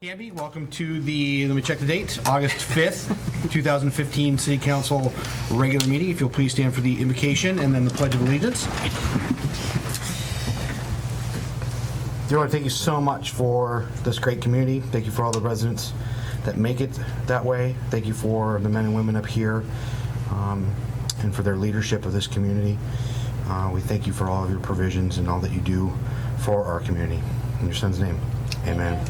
Canby, welcome to the, let me check the date, August 5th, 2015 City Council regular meeting. If you'll please stand for the invocation and then the Pledge of Allegiance. Dear Lord, thank you so much for this great community. Thank you for all the residents that make it that way. Thank you for the men and women up here and for their leadership of this community. We thank you for all of your provisions and all that you do for our community. In your son's name, amen.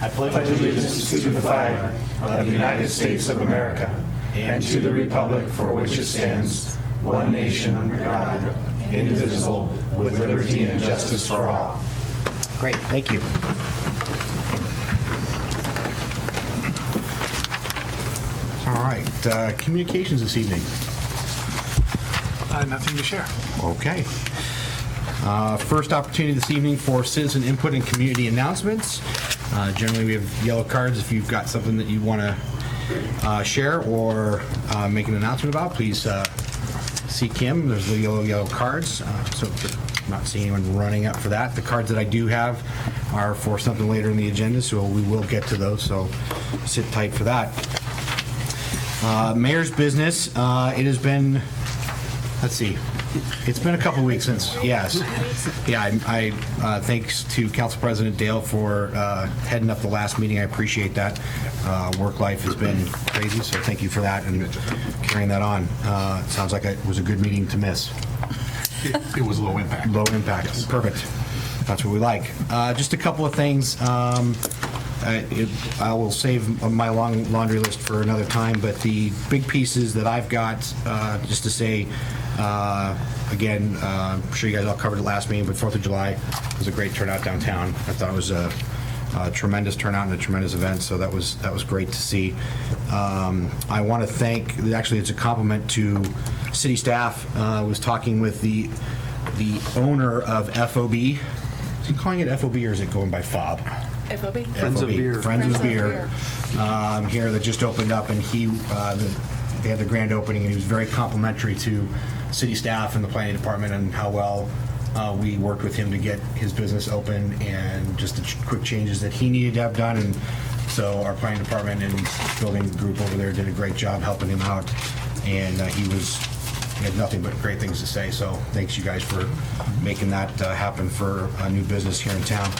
I pledge allegiance to the flag of the United States of America and to the republic for which it stands, one nation under God, indivisible, with liberty and justice for all. Great, thank you. All right, communications this evening. Nothing to share. Okay. First opportunity this evening for citizen input and community announcements. Generally, we have yellow cards. If you've got something that you want to share or make an announcement about, please see Kim. There's the yellow cards. So I'm not seeing anyone running up for that. The cards that I do have are for something later in the agenda, so we will get to those. So sit tight for that. Mayor's business. It has been, let's see. It's been a couple weeks since, yes. Yeah, I thanks to Council President Dale for heading up the last meeting. I appreciate that. Work life has been crazy, so thank you for that and carrying that on. It sounds like it was a good meeting to miss. It was low impact. Low impact. Perfect. That's what we like. Just a couple of things. I will save my long laundry list for another time, but the big pieces that I've got, just to say, again, I'm sure you guys all covered it last meeting, but 4th of July was a great turnout downtown. I thought it was a tremendous turnout and a tremendous event, so that was great to see. I want to thank, actually it's a compliment to city staff. I was talking with the owner of FOB. Is he calling it FOB or is it going by FOB? FOB? Friends of Beer. Friends of Beer. Here that just opened up, and they had the grand opening, and he was very complimentary to city staff and the planning department and how well we worked with him to get his business open and just the quick changes that he needed to have done. And so our planning department and building group over there did a great job helping him out, and he had nothing but great things to say. So thanks you guys for making that happen for a new business here in town.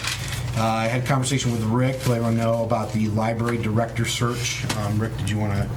I had a conversation with Rick to let everyone know about the library director search. Rick, did you want to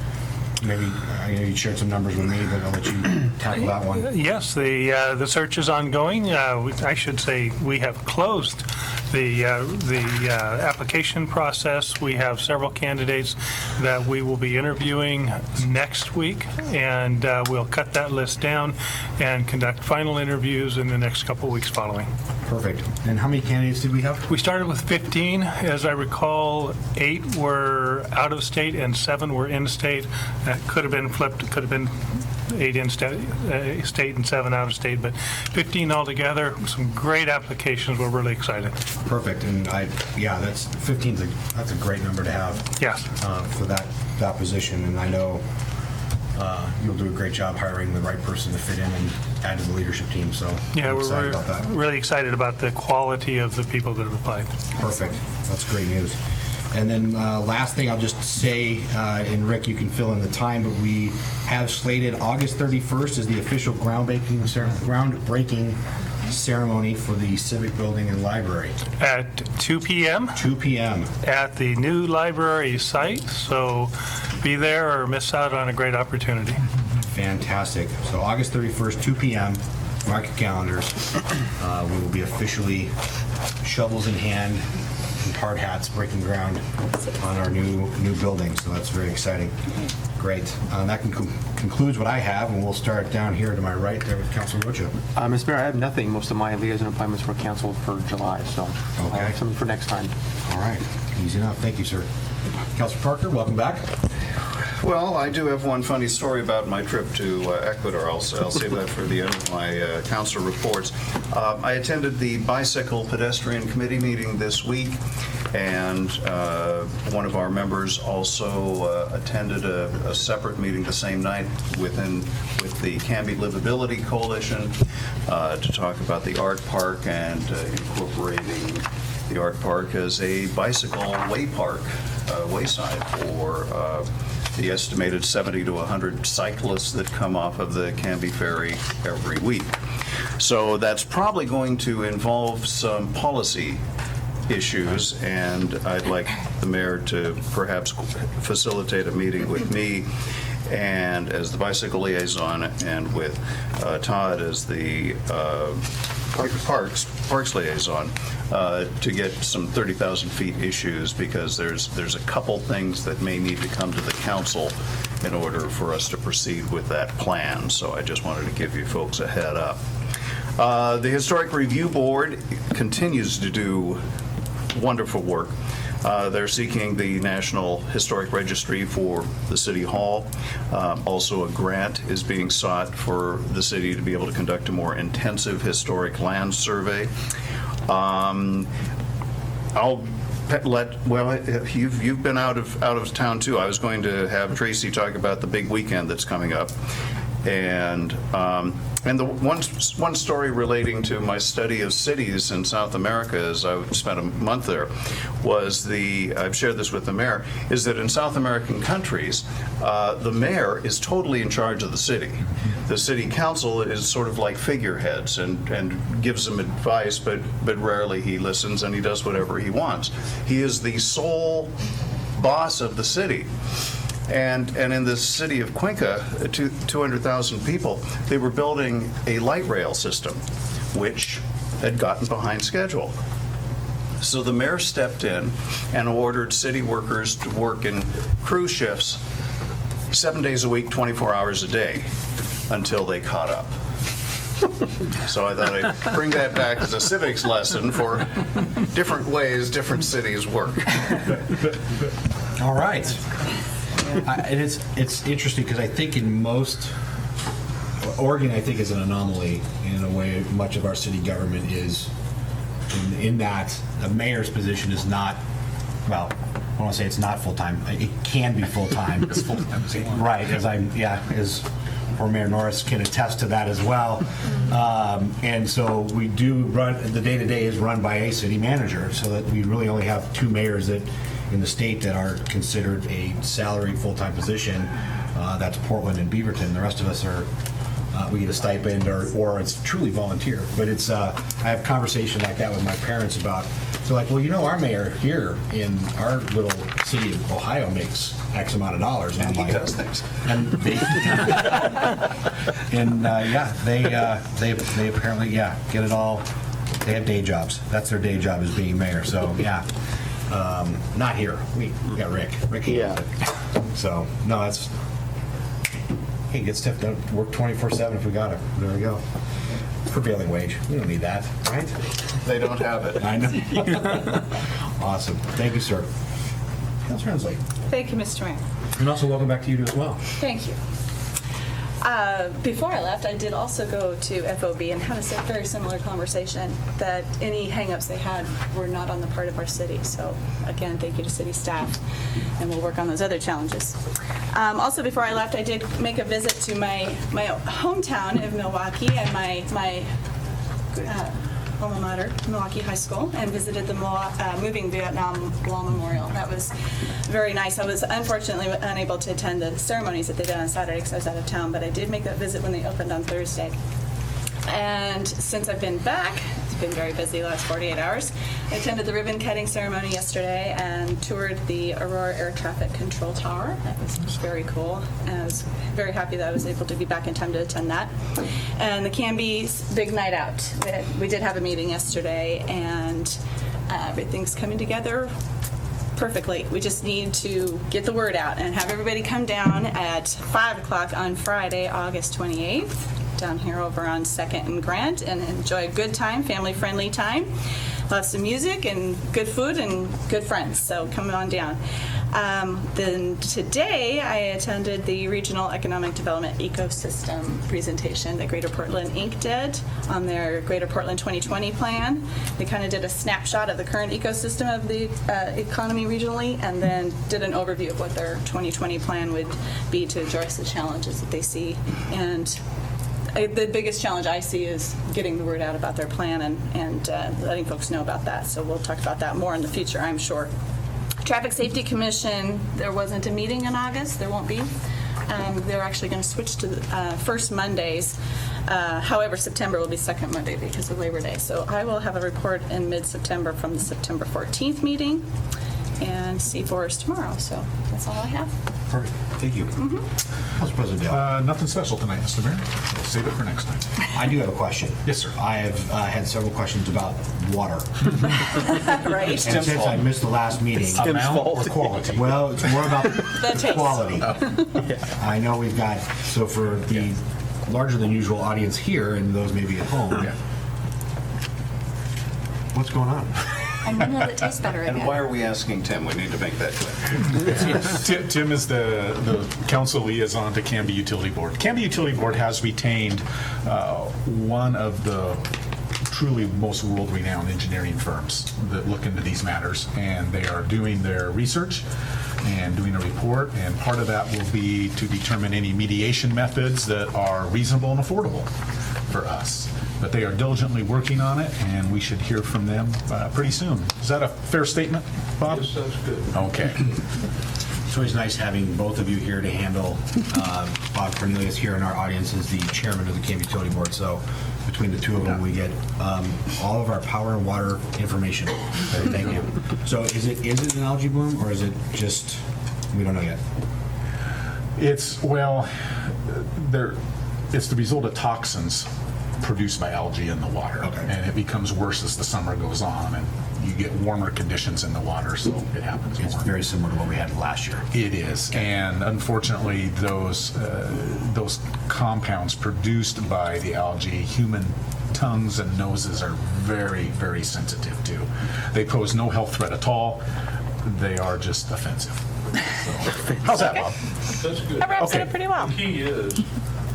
maybe, I know you shared some numbers with me, but I'll let you tackle that one. Yes, the search is ongoing. I should say we have closed the application process. We have several candidates that we will be interviewing next week, and we'll cut that list down and conduct final interviews in the next couple weeks following. Perfect. And how many candidates did we have? We started with 15. As I recall, 8 were out of state and 7 were in state. That could have been flipped. It could have been 8 in state and 7 out of state, but 15 altogether. Some great applications. We're really excited. Perfect. And that's 15. That's a great number to have. Yes. For that position. And I know you'll do a great job hiring the right person to fit in and add to the leadership team. So yeah, I'm excited we're about that. really excited about the quality of the people that have applied. Perfect. That's great news. And then last thing I'll just say, and Rick, you can fill in the time, but we have slated August 31st as the official groundbreaking ceremony for the Civic Building and Library. At 2 p.m. 2 p.m. at the new library site, so be there or miss out on a great opportunity. Fantastic. So August 31st, 2 p.m., mark your calendars. We will be officially shovels in hand and hard hats breaking ground on our new building, so that's very exciting. Great. That concludes what I have, and we'll start down here to my right there with Councilor Rocha. Mr. Mayor, I have nothing. Most of my liaison appointments were canceled for July, so I'll have something for next time. All right. Easy enough. Thank you, sir. Councilor Parker, welcome back. Well, I do have one funny story about my trip to Ecuador. I'll save that for the end of my council reports. I attended the Bicycle Pedestrian Committee meeting this week, and one of our members also attended a separate meeting the same night with the Canby Livability Coalition to talk about the art park and incorporating the art park as a bicycle way park, wayside for the estimated 70 to 100 cyclists that come off of the Canby Ferry every week. So that's probably going to involve some policy issues, and I'd like the mayor to perhaps facilitate a meeting with me and as the bicycle liaison, and with Todd as the parks liaison, to get some 30,000 feet issues, because there's a couple things that may need to come to the council in order for us to proceed with that plan. So I just wanted to give you folks a head up. The Historic Review Board continues to do wonderful work. They're seeking the National Historic Registry for the City Hall. Also, a grant is being sought for the city to be able to conduct a more intensive historic land survey. You've been out of town too. I was going to have Tracy talk about the big weekend that's coming up. And the one story relating to my study of cities in South America, as I spent a month there, was I've shared this with the mayor, is that in South American countries, the mayor is totally in charge of the city. The city council is sort of like figureheads and gives them advice, but rarely he listens, and he does whatever he wants. He is the sole boss of the city. And in the city of Cuenca, 200,000 people, they were building a light rail system, which had gotten behind schedule. So the mayor stepped in and ordered city workers to work in crew shifts 7 days a week, 24 hours a day, until they caught up. So I thought I'd bring that back as a civics lesson for different ways different cities work. All right. It's interesting because I think in most, Oregon I think is an anomaly in a way. Much of our city government is in that the mayor's position is not, well, I want to say it's not full-time. It can be full-time. It's full-time. Right, as poor Mayor Norris can attest to that as well. And so we do run, the day-to-day is run by a city manager, so that we really only have two mayors that in the state that are considered a salaried full-time position. That's Portland and Beaverton. The rest of us are, we get a stipend or it's truly volunteer. But it's, I have conversation like that with my parents about, so like, well, you know, our mayor here in our little city of Ohio makes X amount of dollars. And I'm he like, does things. And they, they apparently, get it all. They have day jobs. That's their day job, is being mayor. So, yeah. Not here. We got Rick. Rick handles it. So, no, that's... Hey, get stuff done. Work 24/7 if we got it. There we go. Prevailing wage. We don't need that, right? They don't have it. I know. Awesome. Thank you, sir. Councilor Hensley. Thank you, Mr. Mayor. And also welcome back to you as well. Thank you. Before I left, I did also go to FOB and had a very similar conversation that any hangups they had were not on the part of our city. So again, thank you to city staff, and we'll work on those other challenges. Also, before I left, I did make a visit to my hometown of Milwaukee and my alma mater, Milwaukee High School, and visited the Moving Vietnam Wall Memorial. That was very nice. I was unfortunately unable to attend the ceremonies that they did on Saturday because I was out of town, but I did make that visit when they opened on Thursday. And since I've been back, it's been very busy the last 48 hours. I attended the ribbon cutting ceremony yesterday and toured the Aurora Air Traffic Control Tower. That was very cool. And I was very happy that I was able to be back in time to attend that. And the Canby's big night out. We did have a meeting yesterday, and everything's coming together perfectly. We just need to get the word out and have everybody come down at 5 o'clock on Friday, August 28th. Down here over on 2nd and Grant, and enjoy a good time, family-friendly time. Lots of music and good food and good friends, so come on down. Then today I attended the Regional Economic Development Ecosystem presentation that Greater Portland Inc. did on their Greater Portland 2020 plan. They kind of did a snapshot of the current ecosystem of the economy regionally, and then did an overview of what their 2020 plan would be to address the challenges that they see. And the biggest challenge I see is getting the word out about their plan and letting folks know about that. So we'll talk about that more in the future, I'm sure. Traffic Safety Commission, there wasn't a meeting in August. There won't be. They're actually going to switch to first Mondays. However, September will be second Monday because of Labor Day. So I will have a report in mid-September from the September 14th meeting, and C4 is tomorrow. So that's all I have. Perfect. Thank you. Council President Dale. Nothing special tonight, Mr. Mayor. We'll save it for next time. I do have a question. Yes, sir. I have had several questions about water. Right? And since I missed the last meeting, Amount or quality? well, it's more about taste. quality. I know we've got, so for the larger than usual audience here and those maybe at home, what's going on? And we know that it tastes better And again. why are we asking Tim? We need to make that clear. Tim is the council liaison to Canby Utility Board. Canby Utility Board has retained one of the truly most world-renowned engineering firms that look into these matters, and they are doing their research and doing a report, and part of that will be to determine any mediation methods that are reasonable and affordable for us. But they are diligently working on it, and we should hear from them pretty soon. Is that a fair statement, Bob? Yes, that's good. Okay. It's always nice having both of you here to handle. Bob Cornelius here in our audience is the chairman of the Canby Utility Board, so between the two of them, we get all of our power and water information. So thank you. So is it an algae bloom, or is it just, we don't know yet? It's the result of toxins produced by algae in the water. Okay. And it becomes worse as the summer goes on, and you get warmer conditions in the water, so it happens It's more. very similar to what we had last year. It is, and unfortunately, those compounds produced by the algae, human tongues and noses are very, very sensitive to. They pose no health threat at all. They are just offensive. So, how's that, Bob? That's good. That wraps it Okay. up pretty well. The key is,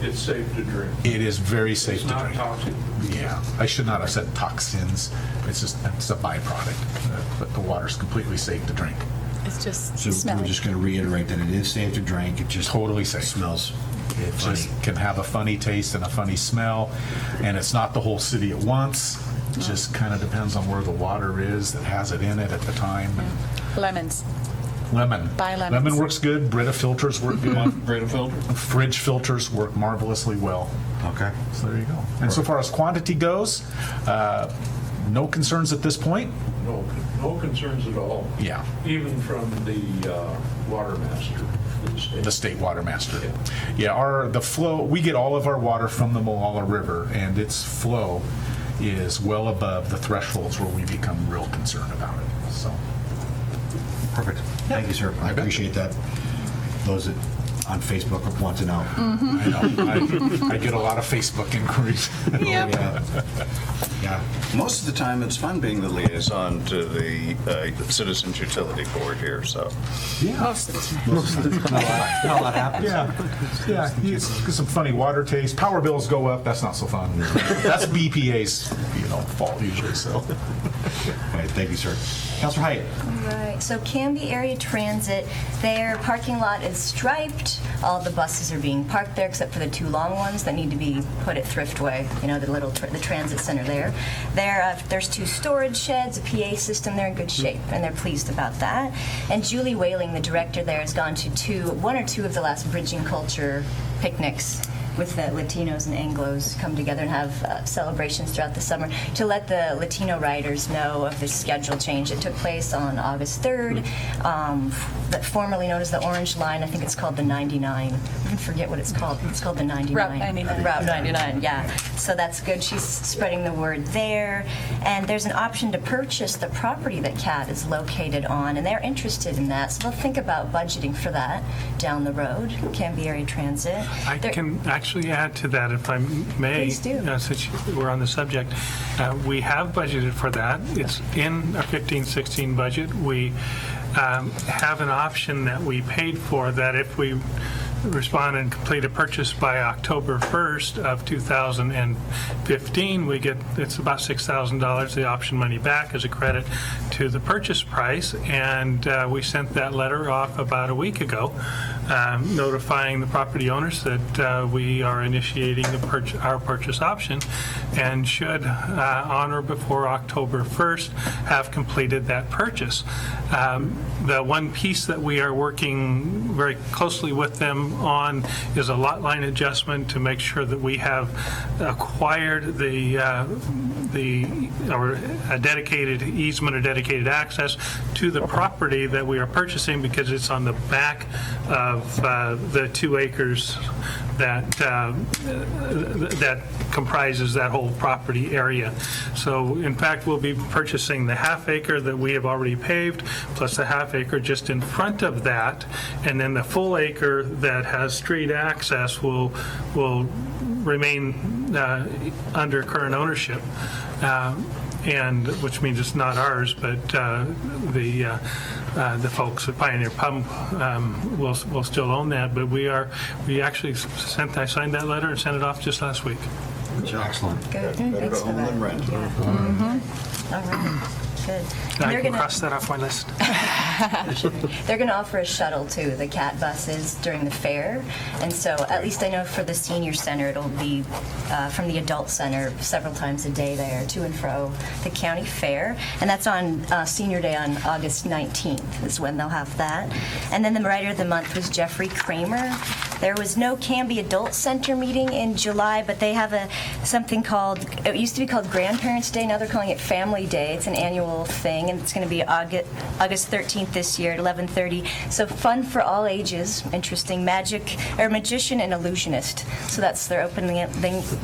it's safe to drink. It is very safe It's to not drink. toxic. Yeah, I should not have said toxins. It's a byproduct, but the water's completely safe to drink. It's just So we're smelly. just going to reiterate that it is safe to drink. It just Totally safe. smells It funny. just can have a funny taste and a funny smell, and it's not the whole city at once. It just kind of depends on where the water is that has it in it at the time. Lemons. Lemon. Buy lemons. Lemon works good. Brita filters work good. Brita filter? Fridge filters work marvelously well. Okay. So there you go. And so far as quantity goes, no concerns at this point. No concerns at all. Yeah. Even from the water master for the state. The state water master. Yeah, the flow, we get all of our water from the Molalla River, and its flow is well above the thresholds where we become real concerned about it. So, Perfect. Thank you, sir. I appreciate that. Those that on Facebook want to know. I know, I get a lot of Facebook inquiries. Yeah. Yeah. Most of the time, it's fun being the liaison to the Citizens Utility Board here, so. Most of the time. Not a lot happens. Yeah, you get some funny water taste. Power bills go up. That's not so fun. That's BPA's, fault usually. So, All right, thank you, sir. Councilor Height. Right, so Canby Area Transit, their parking lot is striped. All the buses are being parked there except for the two long ones that need to be put at Thriftway, the transit center there. There's two storage sheds, a PA system. They're in good shape, and they're pleased about that. And Julie Whaling, the director there, has gone to one or two of the last Bridging Culture picnics with the Latinos and Anglos come together and have celebrations throughout the summer to let the Latino riders know of this schedule change that took place on August 3rd, that formerly known as the Orange Line. I think it's called the 99. I forget what it's called. It's called the 99. Route 99. Route 99, yeah. So that's good. She's spreading the word there. And there's an option to purchase the property that CAT is located on, and they're interested in that. So they'll think about budgeting for that down the road, Canby Area Transit. I can actually add to that, if I may. Please do. Since we're on the subject. We have budgeted for that. It's in our 15-16 budget. We have an option that we paid for that if we respond and complete a purchase by October 1st of 2015, it's about $6,000, the option money back as a credit to the purchase price, and we sent that letter off about a week ago, notifying the property owners that we are initiating our purchase option and should, on or before October 1st, have completed that purchase. The one piece that we are working very closely with them on is a lot line adjustment to make sure that we have acquired a dedicated easement or dedicated access to the property that we are purchasing, because it's on the back of the 2 acres that comprises that whole property area. So in fact, we'll be purchasing the half acre that we have already paved, plus the half acre just in front of that, and then the full acre that has street access will remain under current ownership. And which means it's not ours, but the folks at Pioneer Pump will still own that. But I signed that letter and sent it off just last week. Excellent. Good. Better Thanks to for own than that. rent. All right. Good. And I they're can gonna- cross that off my list. They're going to offer a shuttle too, the CAT buses, during the fair. And so at least I know for the senior center, it'll be from the adult center several times a day there, to and fro the county fair. And that's on senior day on August 19th is when they'll have that. And then the writer of the month was Jeffrey Kramer. There was no Canby Adult Center meeting in July, but they have something called, it used to be called Grandparents' Day, now they're calling it Family Day. It's an annual thing, and it's going to be August 13th this year at 11:30. So fun for all ages, interesting, magician and illusionist. So they're opening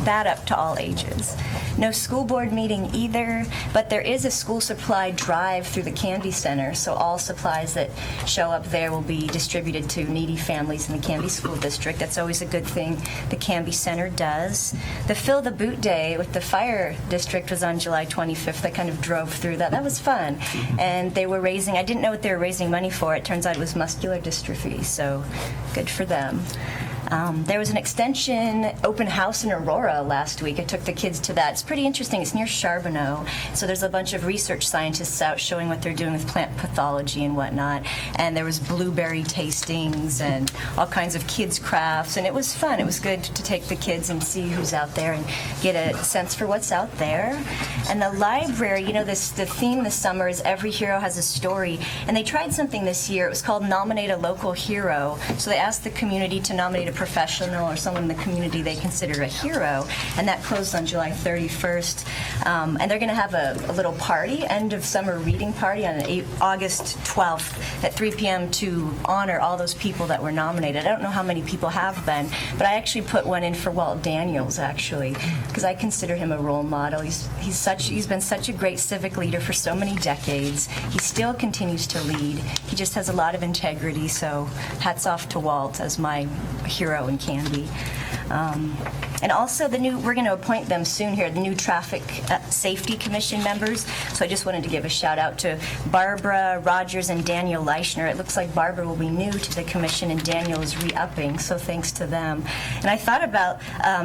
that up to all ages. No school board meeting either, but there is a school supply drive through the Canby Center, so all supplies that show up there will be distributed to needy families in the Canby School District. That's always a good thing the Canby Center does. The Fill the Boot Day with the fire district was on July 25th. I kind of drove through that. That was fun. And they were raising, I didn't know what they were raising money for. It turns out it was muscular dystrophy, so good for them. There was an extension open house in Aurora last week. I took the kids to that. It's pretty interesting. It's near Charbonneau. So there's a bunch of research scientists out showing what they're doing with plant pathology and whatnot. And there was blueberry tastings and all kinds of kids' crafts. And it was fun. It was good to take the kids and see who's out there and get a sense for what's out there. And the library, the theme this summer is every hero has a story. And they tried something this year. It was called Nominate a Local Hero. So they asked the community to nominate a professional or someone in the community they consider a hero, and that closed on July 31st. And they're going to have a little party, end of summer reading party on August 12th at 3 p.m. to honor all those people that were nominated. I don't know how many people have been, but I actually put one in for Walt Daniels, actually, because I consider him a role model. He's been such a great civic leader for so many decades. He still continues to lead. He just has a lot of integrity, so hats off to Walt as my hero in Canby. And also we're going to appoint them soon here, the new Traffic Safety Commission members. So I just wanted to give a shout out to Barbara Rogers and Daniel Leichner. It looks like Barbara will be new to the commission and Daniel is re-upping, so thanks to them. And I thought about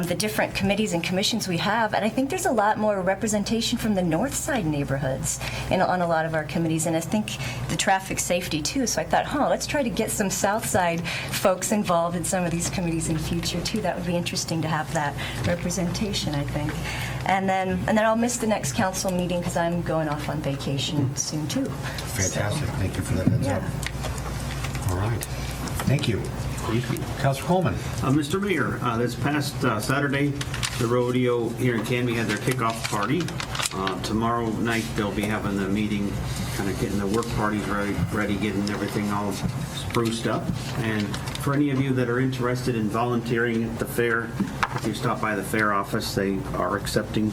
the different committees and commissions we have, and I think there's a lot more representation from the north side neighborhoods on a lot of our committees, and I think the traffic safety too. So I thought, let's try to get some south side folks involved in some of these committees in future too. That would be interesting to have that representation, I think. And then I'll miss the next council meeting because I'm going off on vacation soon too. Fantastic. Thank you for that heads up. Yeah. All right. Thank you. Councilor Coleman. Mr. Mayor, this past Saturday, the rodeo here in Canby had their kickoff party. Tomorrow night, they'll be having the meeting, kind of getting the work parties ready, getting everything all spruced up. And for any of you that are interested in volunteering at the fair, if you stop by the fair office, they are accepting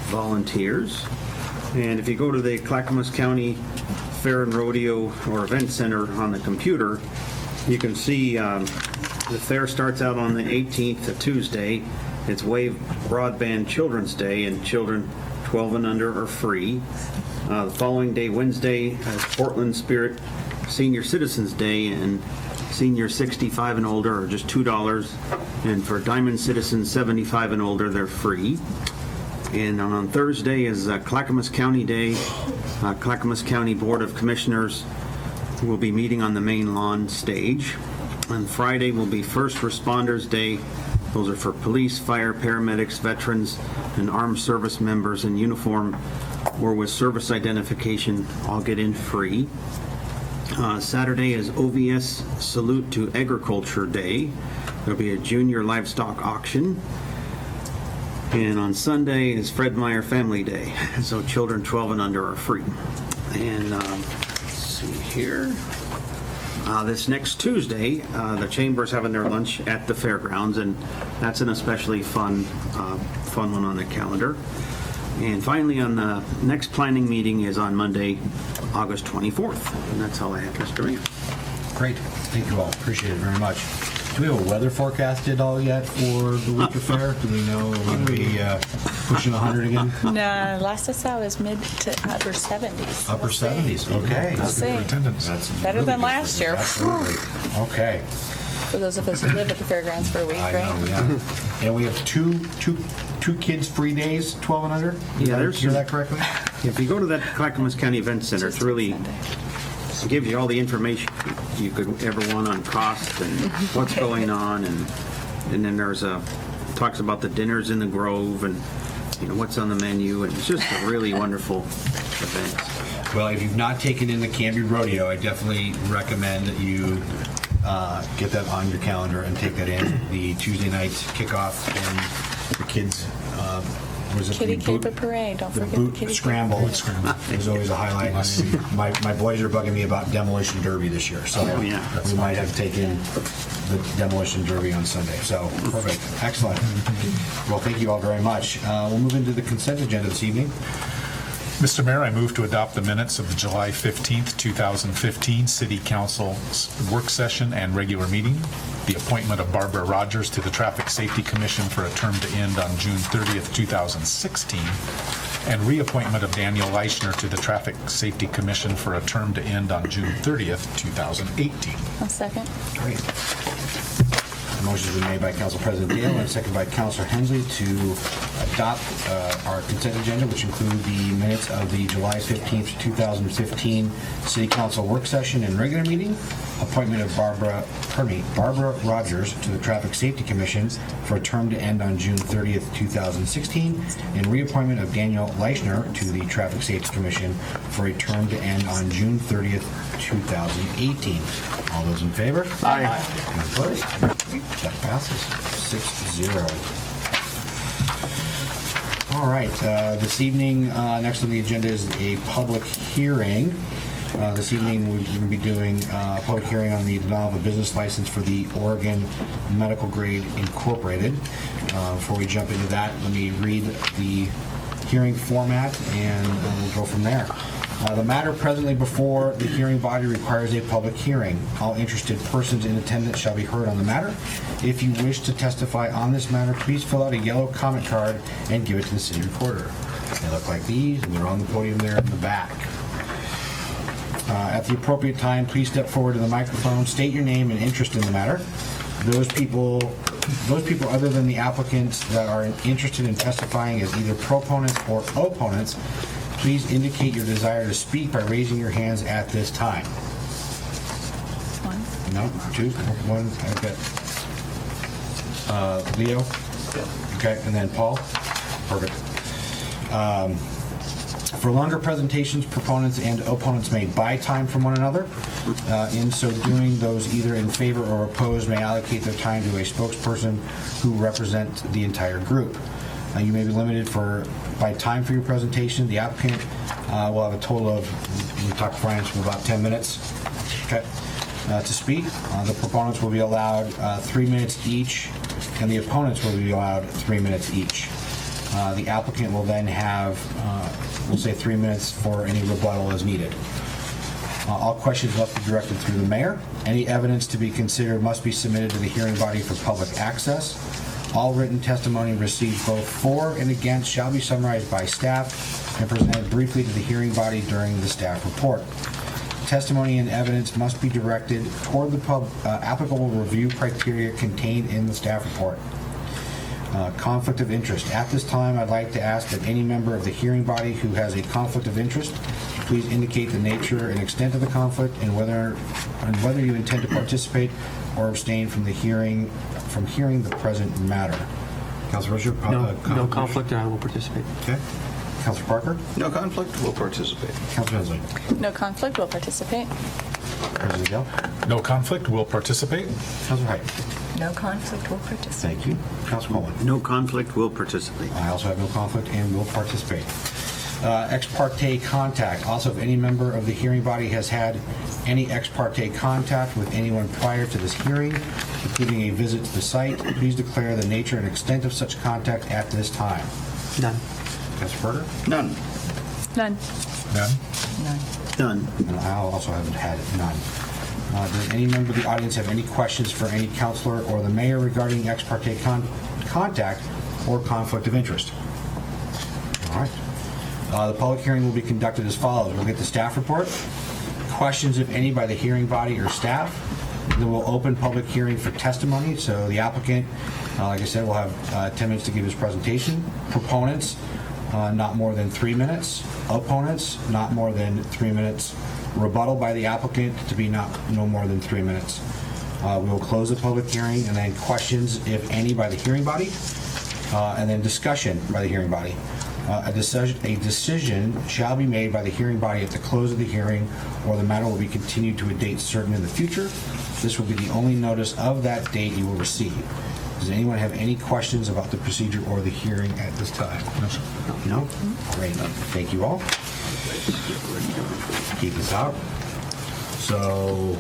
volunteers. And if you go to the Clackamas County Fair and Rodeo or Event Center on the computer, you can see the fair starts out on the 18th, a Tuesday. It's Wave Broadband Children's Day, and children 12 and under are free. The following day, Wednesday, is Portland Spirit Senior Citizens Day, and seniors 65 and older are just $2. And for Diamond Citizens 75 and older, they're free. And on Thursday is Clackamas County Day. Clackamas County Board of Commissioners will be meeting on the main lawn stage. On Friday will be First Responders Day. Those are for police, fire, paramedics, veterans, and armed service members in uniform or with service identification. All get in free. Saturday is OVS Salute to Agriculture Day. There'll be a junior livestock auction. And on Sunday is Fred Meyer Family Day. So children 12 and under are free. And let's see here. This next Tuesday, the Chamber's having their lunch at the fairgrounds, and that's an especially fun one on the calendar. And finally, on the next planning meeting is on Monday, August 24th. And that's all I have, Mr. Mayor. Great. Thank you all. Appreciate it very much. Do we have a weather forecast at all yet for the winter fair? Do we know we're going to be pushing 100 again? No, last I saw was mid to upper 70s. Upper 70s. Okay. We'll see. That's Better really than good last for you. year. Absolutely. Okay. For those of us who live at the fairgrounds for a week, I right? know, yeah. And we have two kids free days, 12 and under? Did I there's hear that correctly? If you go to that Clackamas County Event Center, it's really it gives you all the information you could ever want on cost and what's going on, and then there's talks about the dinners in the Grove and what's on the menu, and it's just a really wonderful event. Well, if you've not taken in the Canby Rodeo, I definitely recommend that you get that on your calendar and take that in. The Tuesday night kickoff and the kids, was it Kitty the boot, Caper Parade. Don't the forget the boot Kitty scramble? Is always a highlight. My boys are bugging me about Demolition Derby this year, so yeah. we might have taken the Demolition Derby on Sunday. So perfect, excellent. Well, thank you all very much. We'll move into the consent agenda this evening. Mr. Mayor, I move to adopt the minutes of the July 15th, 2015 City Council's work session and regular meeting, the appointment of Barbara Rogers to the Traffic Safety Commission for a term to end on June 30th, 2016, and reappointment of Daniel Leischner to the Traffic Safety Commission for a term to end on June 30th, 2018. A second. Great. Motion's been made by Council President Dale and seconded by Councilor Hensley to adopt our consent agenda, which include the minutes of the July 15th, 2015 City Council work session and regular meeting, appointment of Barbara Rogers to the Traffic Safety Commission for a term to end on June 30th, 2016, and reappointment of Daniel Leischner to the Traffic Safety Commission for a term to end on June 30th, 2018. All those in favor? Aye. Any opposed? That passes 6-0. All right, this evening, next on the agenda is a public hearing. This evening, we're going to be doing a public hearing on the denial of a business license for the Oregon Medical Grade Incorporated. Before we jump into that, let me read the hearing format, and we'll go from there. The matter presently before the hearing body requires a public hearing. All interested persons in attendance shall be heard on the matter. If you wish to testify on this matter, please fill out a yellow comment card and give it to the city recorder. They look like these, and they're on the podium there in the back. At the appropriate time, please step forward to the microphone, state your name and interest in the matter. Those people other than the applicants that are interested in testifying as either proponents or opponents, please indicate your desire to speak by raising your hands at this time. One. No? Two? One? Okay. Leo? Okay, and then Paul? Perfect. For longer presentations, proponents and opponents may buy time from one another. In so doing, those either in favor or opposed may allocate their time to a spokesperson who represent the entire group. You may be limited by time for your presentation. The applicant will have a total of, we talked France for about 10 minutes. Okay. To speak. The proponents will be allowed 3 minutes each, and the opponents will be allowed 3 minutes each. The applicant will then have, we'll say 3 minutes for any rebuttal as needed. All questions must be directed through the mayor. Any evidence to be considered must be submitted to the hearing body for public access. All written testimony received both for and against shall be summarized by staff and presented briefly to the hearing body during the staff report. Testimony and evidence must be directed toward the applicable review criteria contained in the staff report. Conflict of interest. At this time, I'd like to ask that any member of the hearing body who has a conflict of interest please indicate the nature and extent of the conflict and whether you intend to participate or abstain from hearing the present matter. Councilor Rozier? No conflict, and I will participate. Okay. Councilor Parker? No conflict, will participate. Councilor Hensley? No conflict, will participate. President Dale? No conflict, will participate. Councilor Height? No conflict, will participate. Thank you. Councilor Coleman? No conflict, will participate. I also have no conflict and will participate. Ex parte contact. Also, if any member of the hearing body has had any ex parte contact with anyone prior to this hearing, including a visit to the site, please declare the nature and extent of such contact at this time. None. Councilor Berger? None. None. None. Done. And I also haven't had none. Does any member of the audience have any questions for any counselor or the mayor regarding ex parte contact or conflict of interest? All right. The public hearing will be conducted as follows. We'll get the staff report, questions, if any, by the hearing body or staff. Then we'll open public hearing for testimony. So the applicant, like I said, will have 10 minutes to give his presentation. Proponents, not more than 3 minutes. Opponents, not more than 3 minutes. Rebuttal by the applicant to be no more than 3 minutes. We will close the public hearing, and then questions, if any, by the hearing body, and then discussion by the hearing body. A decision shall be made by the hearing body at the close of the hearing, or the matter will be continued to a date certain in the future. This will be the only notice of that date you will receive. Does anyone have any questions about the procedure or the hearing at this time? No, sir. No? Great. Thank you all. Keep this out. So,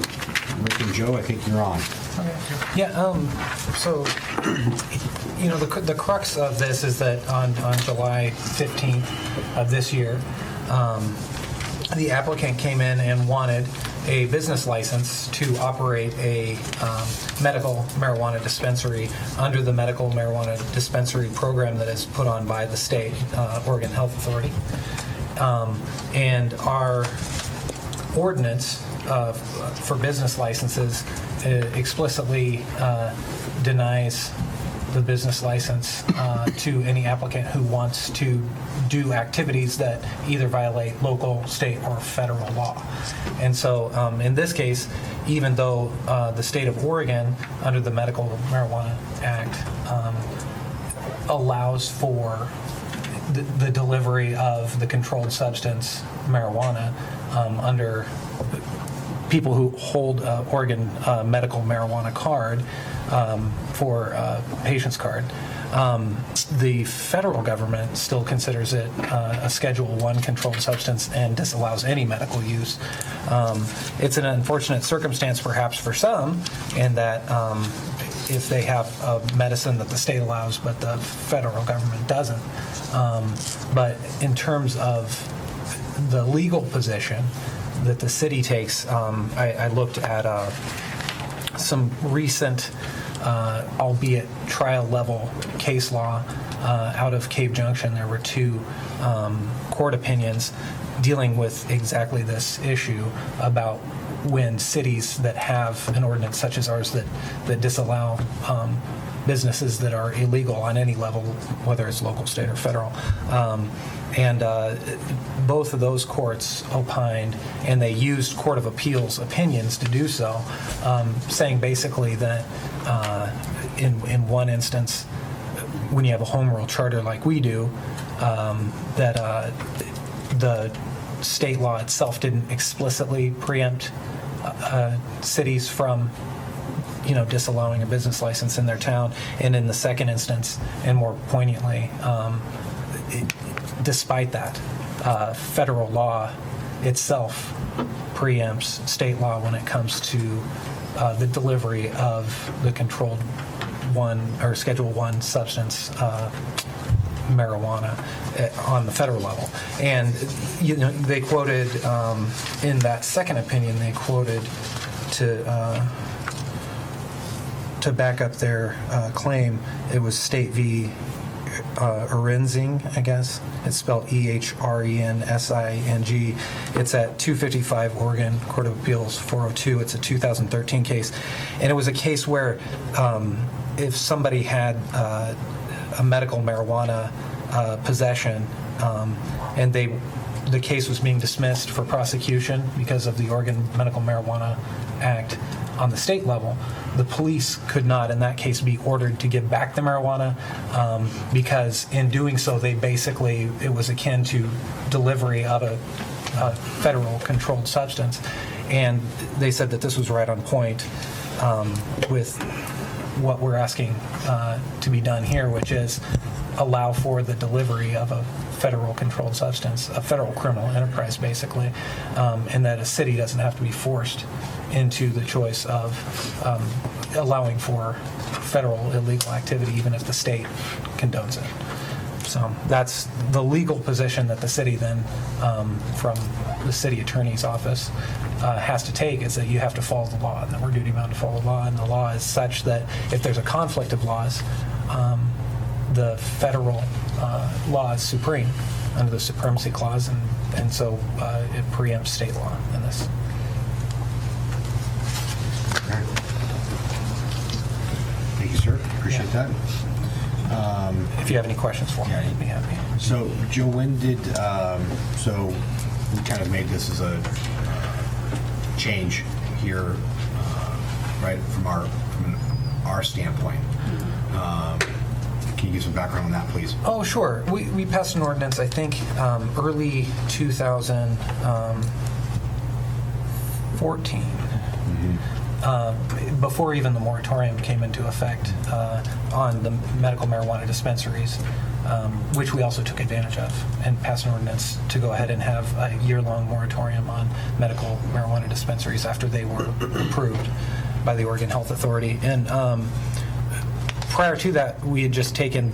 Rick and Joe, I think you're on. Yeah, so, the crux of this is that on July 15th of this year, the applicant came in and wanted a business license to operate a medical marijuana dispensary under the medical marijuana dispensary program that is put on by the state, Oregon Health Authority. And our ordinance for business licenses explicitly denies the business license to any applicant who wants to do activities that either violate local, state, or federal law. And so in this case, even though the state of Oregon, under the Medical Marijuana Act, allows for the delivery of the controlled substance marijuana under people who hold Oregon medical marijuana card for patient's card. The federal government still considers it a Schedule I controlled substance and disallows any medical use. It's an unfortunate circumstance, perhaps, for some, in that if they have a medicine that the state allows but the federal government doesn't. But in terms of the legal position that the city takes, I looked at some recent, albeit trial-level case law out of Cave Junction. There were two court opinions dealing with exactly this issue about when cities that have an ordinance such as ours that disallow businesses that are illegal on any level, whether it's local, state, or federal. And both of those courts opined, and they used Court of Appeals opinions to do so, saying basically that in one instance, when you have a home rule charter like we do, that the state law itself didn't explicitly preempt cities from disallowing a business license in their town. And in the second instance, and more poignantly, despite that, federal law itself preempts state law when it comes to the delivery of the controlled one or Schedule I substance marijuana on the federal level. And they quoted in that second opinion, they quoted to back up their claim, it was State v. Erensing, I guess. It's spelled Ehrensing. It's at 255 Oregon Court of Appeals 402. It's a 2013 case. And it was a case where if somebody had a medical marijuana possession, and the case was being dismissed for prosecution because of the Oregon Medical Marijuana Act on the state level. The police could not, in that case, be ordered to give back the marijuana because in doing so, it was akin to delivery of a federal controlled substance. And they said that this was right on point with what we're asking to be done here, which is allow for the delivery of a federal controlled substance, a federal criminal enterprise, basically, and that a city doesn't have to be forced into the choice of allowing for federal illegal activity, even if the state condones it. So that's the legal position that the city then, from the city attorney's office, has to take, is that you have to follow the law, and that we're duty bound to follow the law, and the law is such that if there's a conflict of laws, the federal law is supreme under the Supremacy Clause, and so it preempts state law in this. Thank you, sir. Appreciate that. If you have any questions for me, I'd be happy. So, Joe, when did, so we kind of made this as a change here, right, from our standpoint. Can you give some background on that, please? Oh, sure. We passed an ordinance, I think, early 2014, before even the moratorium came into effect on the medical marijuana dispensaries, which we also took advantage of, and passed an ordinance to go ahead and have a year-long moratorium on medical marijuana dispensaries after they were approved by the Oregon Health Authority. And prior to that, we had just taken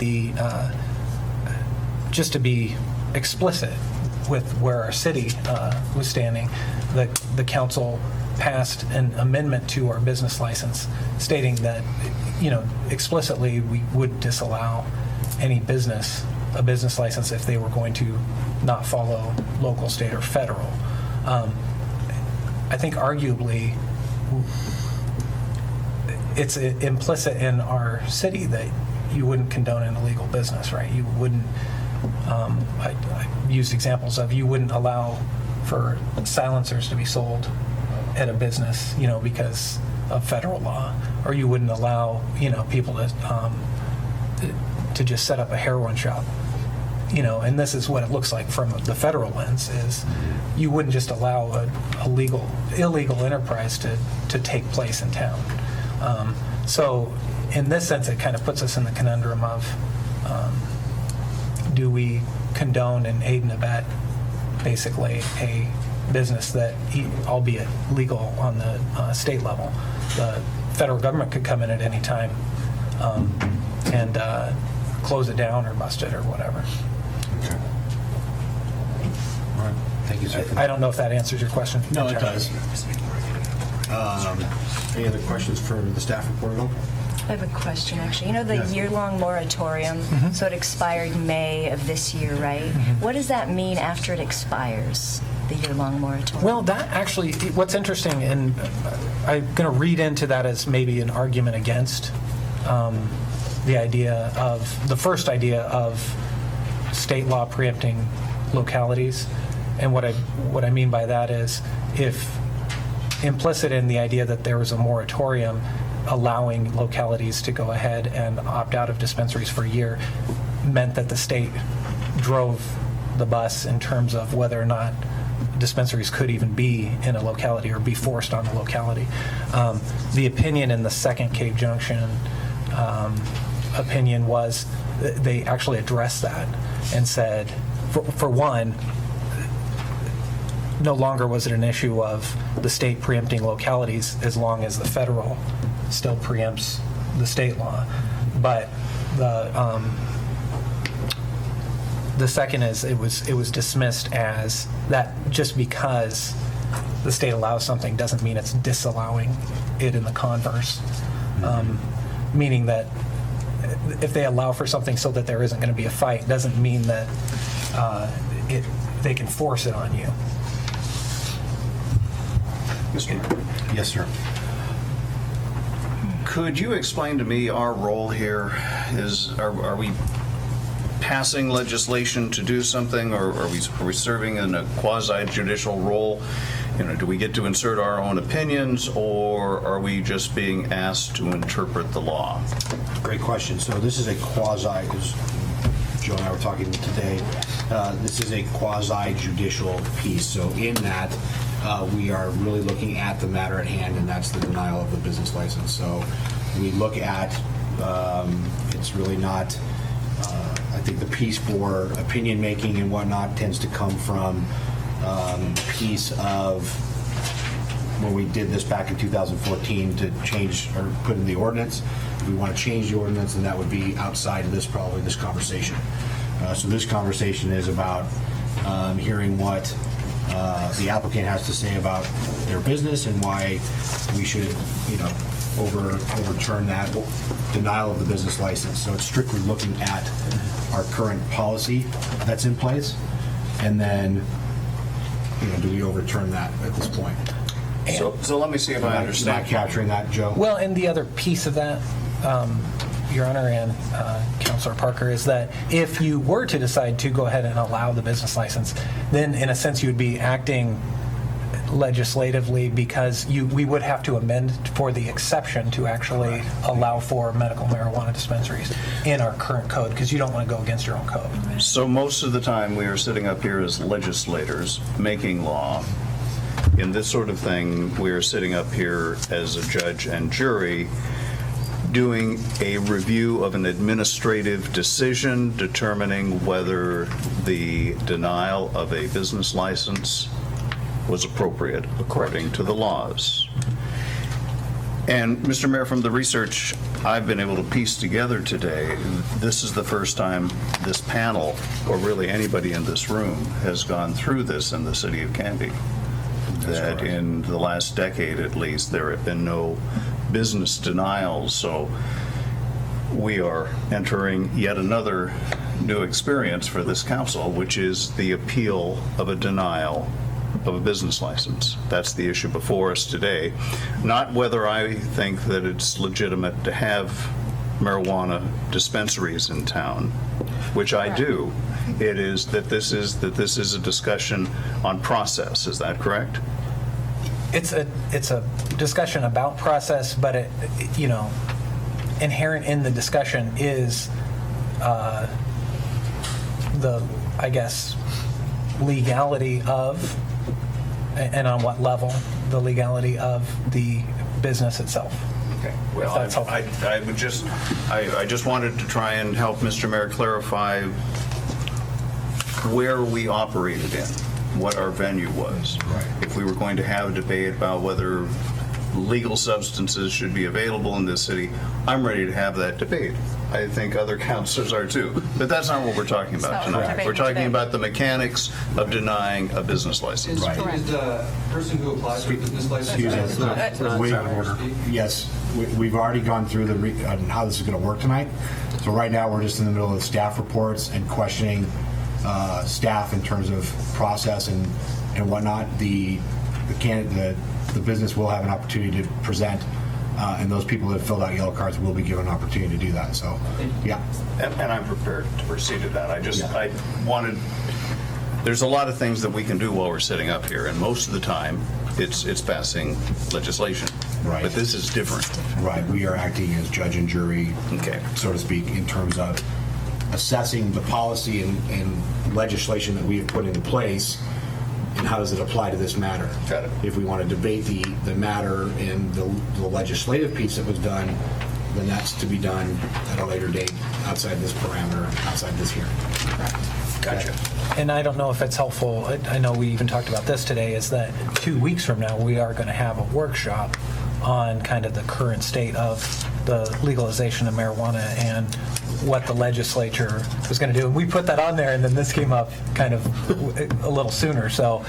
just to be explicit with where our city was standing, the council passed an amendment to our business license stating that, explicitly we would disallow any business, a business license, if they were going to not follow local, state, or federal. I think arguably it's implicit in our city that you wouldn't condone an illegal business, right? You wouldn't, I used examples of, you wouldn't allow for silencers to be sold at a business, because of federal law, or you wouldn't allow, people to just set up a heroin shop, and this is what it looks like from the federal lens, is you wouldn't just allow a illegal enterprise to take place in town. So in this sense, it kind of puts us in the conundrum of, do we condone and aid and abet basically a business that, albeit legal on the state level, the federal government could come in at any time and close it down or bust it or whatever. Okay. All right. Thank you, sir. I don't know if that answers your question. No, it does. Any other questions for the staff report at all? I have a question, actually. The year-long moratorium, so it expired May of this year, right? What does that mean after it expires, the year-long moratorium? Well, that actually, what's interesting, and I'm going to read into that as maybe an argument against the first idea of state law preempting localities. And what I mean by that is, if implicit in the idea that there was a moratorium allowing localities to go ahead and opt out of dispensaries for a year meant that the state drove the bus in terms of whether or not dispensaries could even be in a locality or be forced on the locality. The opinion in the second Cape Junction opinion was they actually addressed that and said, for one, no longer was it an issue of the state preempting localities as long as the federal still preempts the state law. But the second is it was dismissed as that just because the state allows something doesn't mean it's disallowing it in the converse. Meaning that if they allow for something so that there isn't going to be a fight, doesn't mean that they can force it on you. Yes, sir. Could you explain to me our role here? Are we passing legislation to do something, or are we serving in a quasi-judicial role? Do we get to insert our own opinions, or are we just being asked to interpret the law? Great question. So this is a quasi, because Joe and I were talking today, this is a quasi-judicial piece. So in that, we are really looking at the matter at hand, and that's the denial of the business license. So we look at, it's really not, I think the piece for opinion making and whatnot tends to come from piece of when we did this back in 2014 to change or put in the ordinance. We want to change the ordinance, and that would be outside of this, probably this conversation. So this conversation is about hearing what the applicant has to say about their business and why we should, overturn that denial of the business license. So it's strictly looking at our current policy that's in place, and then, do we overturn that at this point? So let me see if I Am I understand. capturing that, Joe? Well, and the other piece of that, Your Honor and Councilor Parker, is that if you were to decide to go ahead and allow the business license, then in a sense you would be acting legislatively, because we would have to amend for the exception to actually allow for medical marijuana dispensaries in our current code, because you don't want to go against your own code. So most of the time, we are sitting up here as legislators making law. In this sort of thing, we are sitting up here as a judge and jury doing a review of an administrative decision determining whether the denial of a business license was appropriate according to the laws. And Mr. Mayor, from the research I've been able to piece together today, this is the first time this panel, or really anybody in this room, has gone through this in the city of Canby. That in the last decade at least, there have been no business denials. So we are entering yet another new experience for this council, which is the appeal of a denial of a business license. That's the issue before us today. Not whether I think that it's legitimate to have marijuana dispensaries in town, which I do. It is that this is a discussion on process. Is that correct? It's a discussion about process, but inherent in the discussion is the, I guess, legality of, and on what level, the legality of the business itself. Okay. Well, If that's helpful. I just wanted to try and help Mr. Mayor clarify where we operated in, what our venue was. Right. If we were going to have a debate about whether legal substances should be available in this city, I'm ready to have that debate. I think other councilors are too. But that's not what we're talking about That's not what we're tonight. We're debating talking today. about the mechanics of denying a business license. Right. Is the person who applies for the business license? Excuse me. Yes, we've already gone through on how this is going to work tonight. So right now, we're just in the middle of staff reports and questioning staff in terms of process and whatnot. The business will have an opportunity to present, and those people that filled out yellow cards will be given an opportunity to do that. So, yeah. And I'm prepared to proceed to that. I wanted, there's a lot of things that we can do while we're sitting up here, and most of the time, it's passing legislation. Right. But this is different. Right, we are acting as judge and jury, Okay. so to speak, in terms of assessing the policy and legislation that we have put into place, and how does it apply to this matter. Got it. If we want to debate the matter and the legislative piece that was done, then that's to be done at a later date, outside this parameter, outside this hearing. Gotcha. And I don't know if it's helpful, I know we even talked about this today, is that 2 weeks from now, we are going to have a workshop on kind of the current state of the legalization of marijuana and what the legislature was going to do. We put that on there, and then this came up kind of a little sooner. So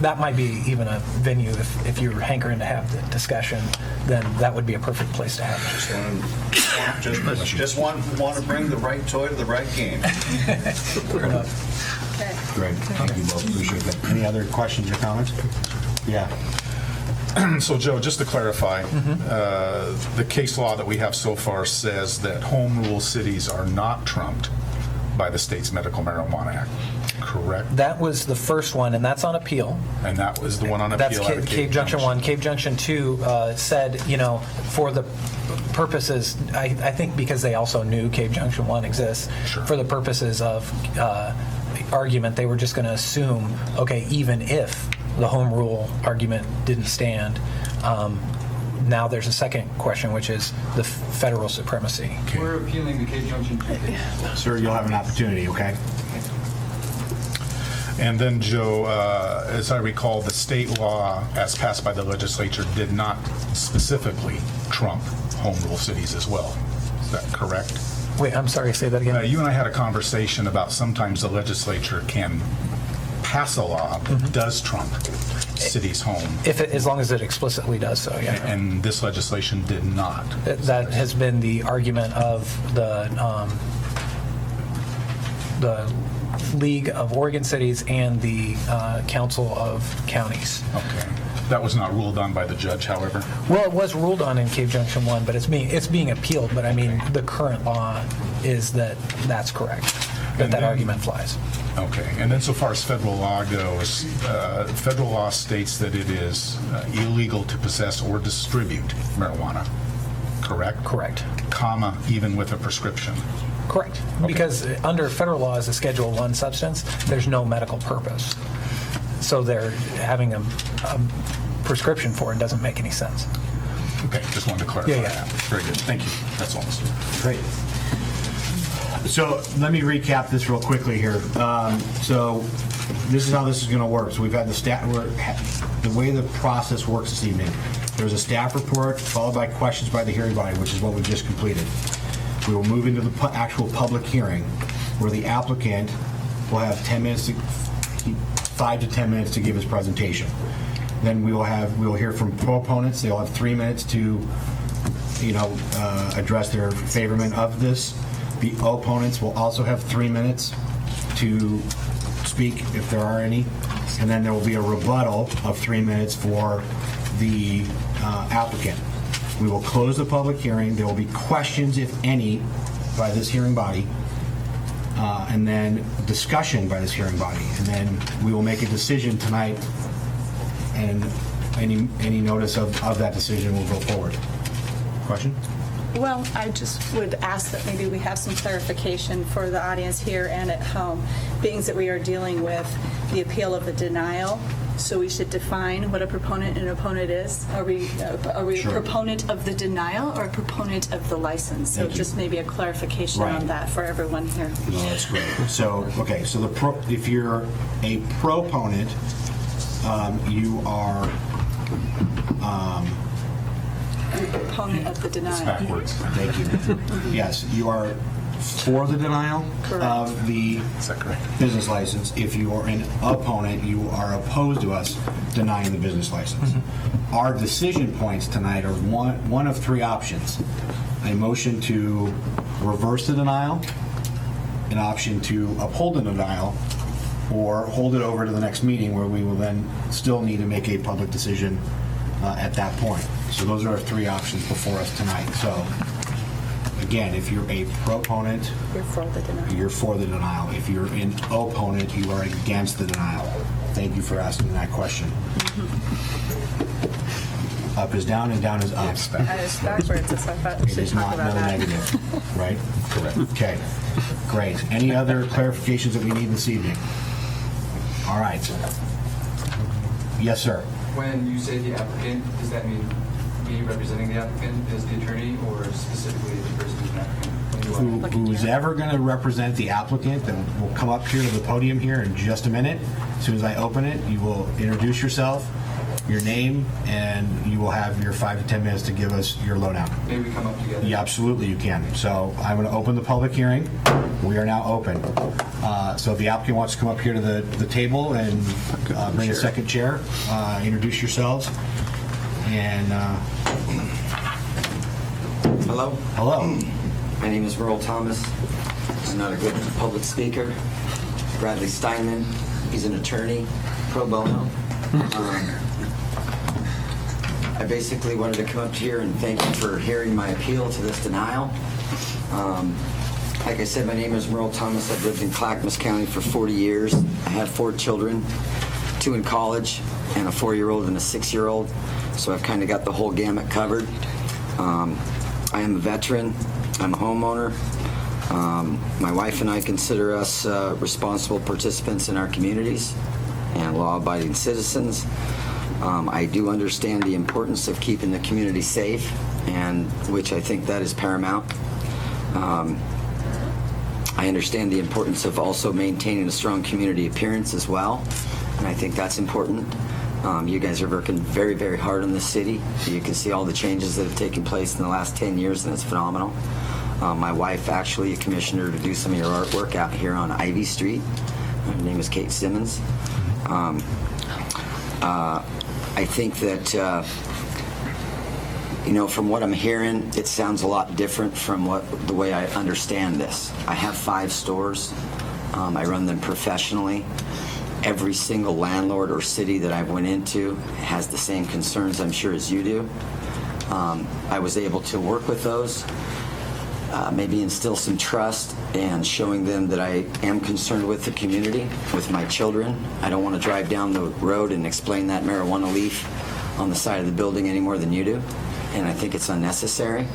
that might be even a venue, if you're hankering to have the discussion, then that would be a perfect place to have it. Just want to bring the right toy to the right game. Fair enough. Okay. Great, thank you both, appreciate that. Any other questions or comments? Yeah. So, Joe, just to clarify, the case law that we have so far says that home rule cities are not trumped by the state's Medical Marijuana Act, correct? That was the first one, and that's on appeal. And that was the one on That's appeal out of Cave Junction 1. Cave Junction 2 said, for the purposes, I think because they also knew Cave Junction 1 exists, Sure. for the purposes of argument, they were just going to assume, okay, even if the home rule argument didn't stand, now there's a second question, which is the federal supremacy. We're appealing the Cape Junction 2 case. Sir, you'll have an opportunity, okay? And then, Joe, as I recall, the state law, as passed by the legislature, did not specifically trump home rule cities as well. Is that correct? Wait, I'm sorry, say that again. You and I had a conversation about sometimes the legislature can pass a law that does trump cities' home, As long as it explicitly does so, yeah. and this legislation did not. That has been the argument of the League of Oregon Cities and the Council of Counties. Okay. That was not ruled on by the judge, however? Well, it was ruled on in Cave Junction 1, but it's being appealed. But I mean, the current law is that's correct, that argument flies. Okay. And then so far as federal law goes, federal law states that it is illegal to possess or distribute marijuana, correct? Correct. Comma, even with a prescription. Correct. Because under federal law as a Schedule I substance, there's no medical purpose. So they're having a prescription for it doesn't make any sense. Okay, just wanted to clarify Yeah. that. Very good. Thank you. That's all, Mr. Great. So let me recap this real quickly here. So this is how this is going to work. So we've had the way the process works this evening. There's a staff report followed by questions by the hearing body, which is what we just completed. We will move into the actual public hearing where the applicant will have 5 to 10 minutes to give his presentation. Then we will hear from proponents. They'll have 3 minutes to address their favorment of this. The opponents will also have 3 minutes to speak if there are any. And then there will be a rebuttal of 3 minutes for the applicant. We will close the public hearing. There will be questions, if any, by this hearing body, and then discussion by this hearing body. And then we will make a decision tonight, and any notice of that decision will go forward. Question? Well, I just would ask that maybe we have some clarification for the audience here and at home, being that we are dealing with the appeal of the denial. So we should define what a proponent and opponent is. Are we Sure. a proponent of the denial or a proponent of the license? So Thank you. just maybe a clarification Right. on that for everyone here. No, that's great. So, okay, so if you're a proponent, you are Proponent of the denial. Backwards. thank you. Yes, you are for the denial Correct. of the Is that correct? business license. If you are an opponent, you are opposed to us denying the business license. Our decision points tonight are one of 3 options. A motion to reverse the denial, an option to uphold the denial, or hold it over to the next meeting where we will then still need to make a public decision at that point. So those are our 3 options before us tonight. So again, if you're a proponent, You're for the denial. you're for the denial. If you're an opponent, you are against the denial. Thank you for asking that question. Up is down and down is up. That is backwards, so I thought we It should is talk not about no that. negative, right? Correct. Okay, great. Any other clarifications that we need this evening? All right. Yes, sir. When you say the applicant, does that mean me representing the applicant as the attorney or specifically the person who's an applicant? When you are- Who's ever going to represent the applicant, then will come up here to the podium here in just a minute. As soon as I open it, you will introduce yourself, your name, and you will have your 5 to 10 minutes to give us your lowdown. May we come up together? Yeah, absolutely you can. So I'm going to open the public hearing. We are now open. So if the applicant wants to come up here to the table and bring a second chair, introduce yourselves. And Hello, hello. my name is Merle Thomas. I'm not a good public speaker. Bradley Steinman, he's an attorney, pro bono. I basically wanted to come up here and thank you for hearing my appeal to this denial. Like I said, my name is Merle Thomas. I've lived in Clackamas County for 40 years. I have 4 children, 2 in college, and a 4-year-old and a 6-year-old. So I've kind of got the whole gamut covered. I am a veteran. I'm a homeowner. My wife and I consider us responsible participants in our communities and law-abiding citizens. I do understand the importance of keeping the community safe, and which I think that is paramount. I understand the importance of also maintaining a strong community appearance as well, and I think that's important. You guys are working very, very hard on this city. You can see all the changes that have taken place in the last 10 years, and it's phenomenal. My wife actually commissioned her to do some of your artwork out here on Ivy Street. Her name is Kate Simmons. I think that, from what I'm hearing, it sounds a lot different from the way I understand this. I have 5 stores. I run them professionally. Every single landlord or city that I went into has the same concerns, I'm sure, as you do. I was able to work with those, maybe instill some trust, and showing them that I am concerned with the community, with my children. I don't want to drive down the road and explain that marijuana leaf on the side of the building any more than you do, and I think it's unnecessary.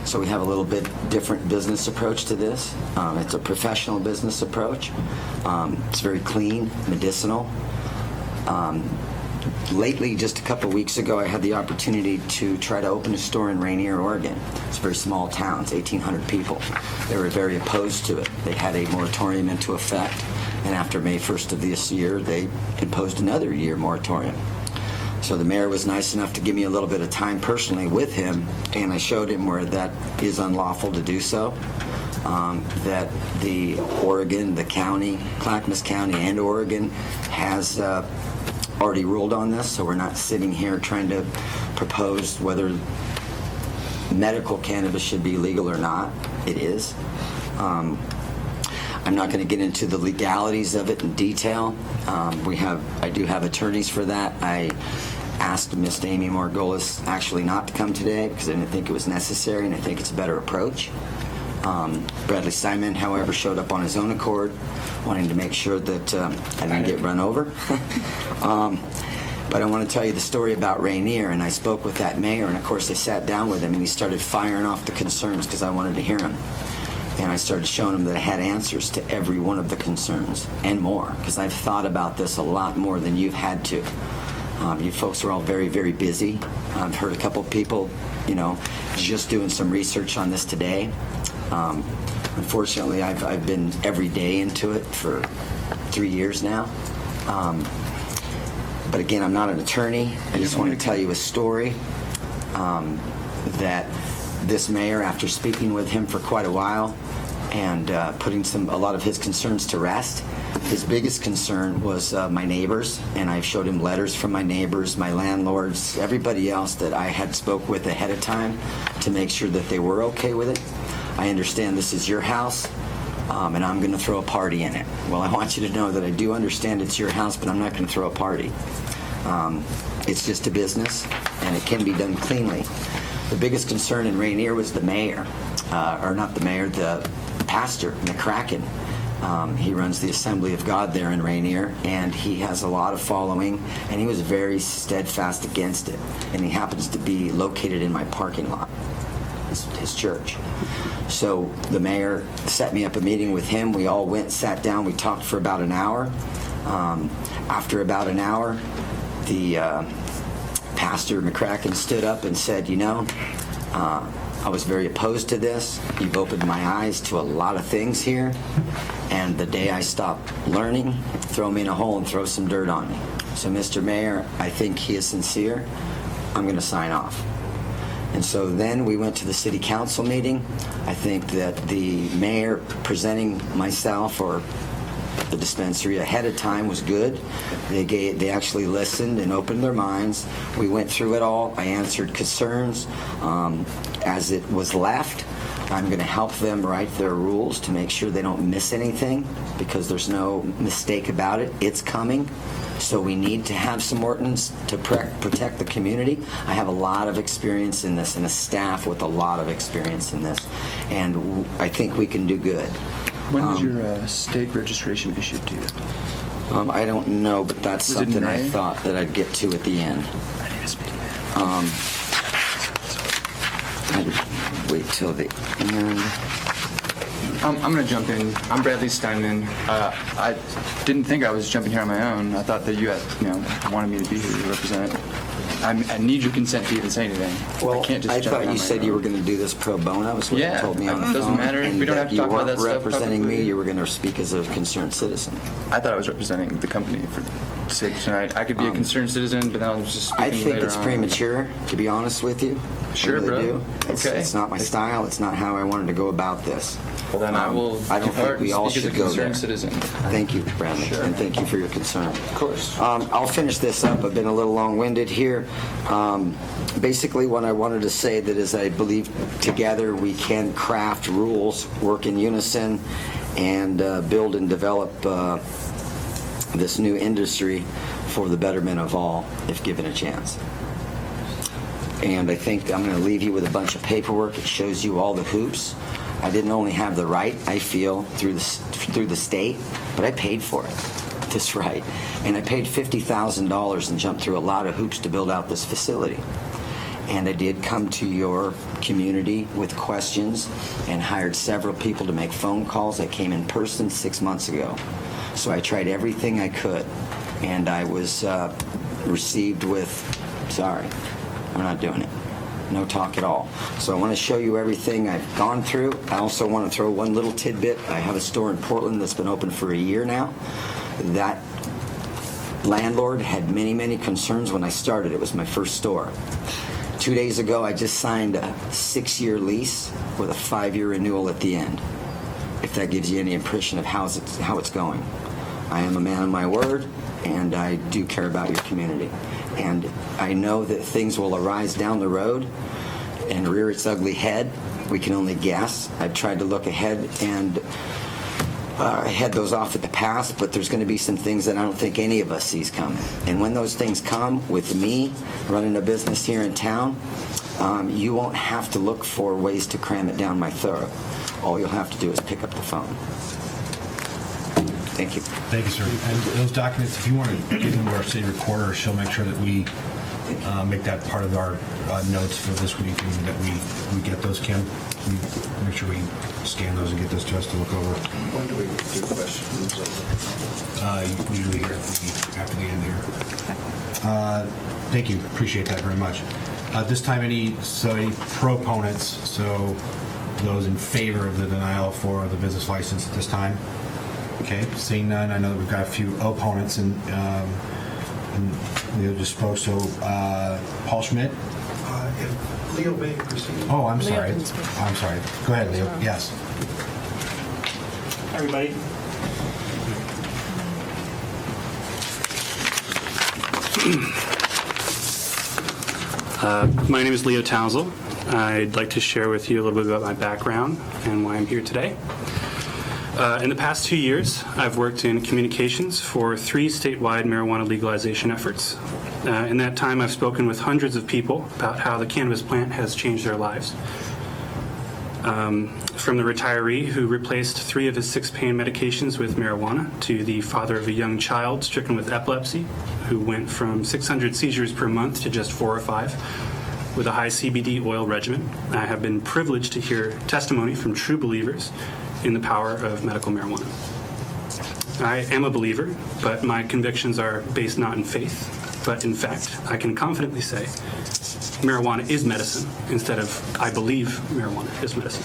So we have a little bit different business approach to this. It's a professional business approach. It's very clean, medicinal. Lately, just a couple weeks ago, I had the opportunity to try to open a store in Rainier, Oregon. It's a very small town. It's 1,800 people. They were very opposed to it. They had a moratorium into effect, and after May 1st of this year, they imposed another year moratorium. So the mayor was nice enough to give me a little bit of time personally with him, and I showed him where that is unlawful to do so. That the Oregon, the county, Clackamas County and Oregon has already ruled on this, so we're not sitting here trying to propose whether medical cannabis should be legal or not. It is. I'm not going to get into the legalities of it in detail. I do have attorneys for that. I asked Miss Amy Margolis actually not to come today because I didn't think it was necessary, and I think it's a better approach. Bradley Simon, however, showed up on his own accord, wanting to make sure that I didn't get run over. But I want to tell you the story about Rainier, and I spoke with that mayor, and of course I sat down with him, and he started firing off the concerns because I wanted to hear him. And I started showing him that I had answers to every one of the concerns and more, because I've thought about this a lot more than you've had to. You folks are all very, very busy. I've heard a couple of people, just doing some research on this today. Unfortunately, I've been every day into it for 3 years now. But again, I'm not an attorney. I just want to tell you a story that this mayor, after speaking with him for quite a while and putting a lot of his concerns to rest, his biggest concern was my neighbors, and I showed him letters from my neighbors, my landlords, everybody else that I had spoke with ahead of time to make sure that they were okay with it. I understand this is your house, and I'm going to throw a party in it. Well, I want you to know that I do understand it's your house, but I'm not going to throw a party. It's just a business, and it can be done cleanly. The biggest concern in Rainier was the mayor, or not the mayor, the pastor, McCracken. He runs the Assembly of God there in Rainier, and he has a lot of following, and he was very steadfast against it. And he happens to be located in my parking lot, his church. So the mayor set me up a meeting with him. We all went, sat down, we talked for about an hour. After about an hour, the Pastor McCracken stood up and said, I was very opposed to this. You've opened my eyes to a lot of things here. And the day I stop learning, throw me in a hole and throw some dirt on me. So, Mr. Mayor, I think he is sincere. I'm going to sign off. And so then we went to the city council meeting. I think that the mayor presenting myself or the dispensary ahead of time was good. They actually listened and opened their minds. We went through it all. I answered concerns. As it was left, I'm going to help them write their rules to make sure they don't miss anything, because there's no mistake about it. It's coming. So we need to have some ordinance to protect the community. I have a lot of experience in this and a staff with a lot of experience in this. And I think we can do good. When was your state registration issued to you? I don't know, but that's Was it in something I May? thought that I'd get to at the end. I need to speak. I'd wait till the end. I'm going to jump in. I'm Bradley Steinman. I didn't think I was jumping here on my own. I thought that you had, wanted me to be here to represent it. I need your consent to even say anything. Well, I can't just I jump in thought on you my said you own. were going to do this pro bono, is what you Yeah, told me on the phone. it doesn't matter. And We don't have to talk about that you stuff weren't representing me, publicly. you were going to speak as a concerned citizen. I thought I was representing the company for the sake of tonight. I could be a concerned citizen, but then I was just speaking I think later it's on. premature, to be honest with you. Sure, I really bro. do. Okay. It's not my style. It's not how I wanted to go about this. Well, then I will I don't think we all speak as should a go there. concerned citizen. Thank you, Bradley, and thank you for your concern. Of course. I'll finish this up. I've been a little long-winded here. Basically, what I wanted to say that is I believe together we can craft rules, work in unison, and build and develop this new industry for the betterment of all, if given a chance. And I think I'm going to leave you with a bunch of paperwork. It shows you all the hoops. I didn't only have the right, I feel, through the state, but I paid for it, this right. And I paid $50,000 and jumped through a lot of hoops to build out this facility. And I did come to your community with questions and hired several people to make phone calls. I came in person 6 months ago. So I tried everything I could. And I was received with, sorry, we're not doing it. No talk at all. So I want to show you everything I've gone through. I also want to throw one little tidbit. I have a store in Portland that's been open for a year now. That landlord had many, many concerns when I started. It was my first store. 2 days ago, I just signed a 6-year lease with a 5-year renewal at the end, if that gives you any impression of how it's going. I am a man of my word, and I do care about your community. And I know that things will arise down the road and rear its ugly head. We can only guess. I've tried to look ahead and head those off at the past, but there's going to be some things that I don't think any of us sees coming. And when those things come, with me running a business here in town, you won't have to look for ways to cram it down my throat. All you'll have to do is pick up the phone. Thank you. Thank you, sir. And those documents, if you want to give them to our city recorder, she'll make sure that we make that part of our notes for this week, and that we get those, Kim. We make sure we scan those and get those to us to look over. When do we do questions? Usually here after the end here. Thank you. Appreciate that very much. This time, any proponents, so those in favor of the denial for the business license at this time? Okay, seeing none, I know that we've got a few opponents, and Leo just spoke. So, Paul Schmidt. Leo Bay, proceed. Oh, I'm sorry. I'm sorry. Go ahead, Leo. Yes. Hi, everybody. My name is Leo Townsell. I'd like to share with you a little bit about my background and why I'm here today. In the past 2 years, I've worked in communications for 3 statewide marijuana legalization efforts. In that time, I've spoken with hundreds of people about how the cannabis plant has changed their lives. From the retiree who replaced 3 of his 6 pain medications with marijuana, to the father of a young child stricken with epilepsy, who went from 600 seizures per month to just 4 or 5 with a high CBD oil regimen. I have been privileged to hear testimony from true believers in the power of medical marijuana. I am a believer, but my convictions are based not in faith, but in fact. I can confidently say marijuana is medicine instead of I believe marijuana is medicine.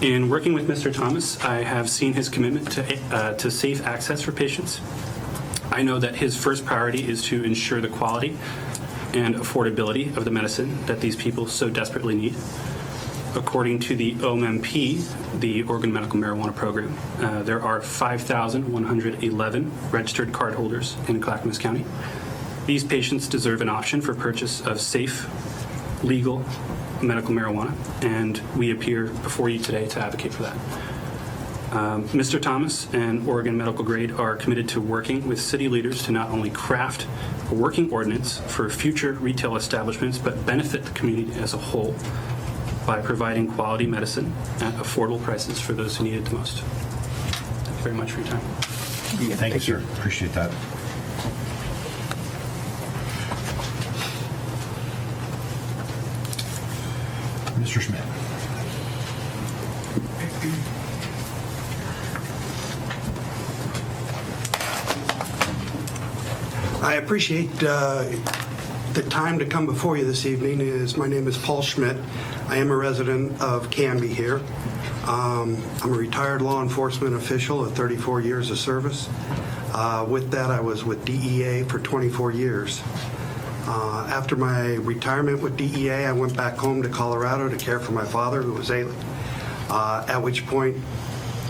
In working with Mr. Thomas, I have seen his commitment to safe access for patients. I know that his first priority is to ensure the quality and affordability of the medicine that these people so desperately need. according to the OMMP, the Oregon Medical Marijuana Program, there are 5,111 registered cardholders in Clackamas County. These patients deserve an option for purchase of safe, legal medical marijuana, and we appear before you today to advocate for that. Mr. Thomas and Oregon Medical Grade are committed to working with city leaders to not only craft a working ordinance for future retail establishments, but benefit the community as a whole by providing quality medicine at affordable prices for those who need it the most. Thank you very much for your time. Thank you, sir. Appreciate that. Mr. Schmidt. I appreciate the time to come before you this evening. My name is Paul Schmidt. I am a resident of Canby here. I'm a retired law enforcement official of 34 years of service. With that, I was with DEA for 24 years. After my retirement with DEA, I went back home to Colorado to care for my father, who was ailing. At which point,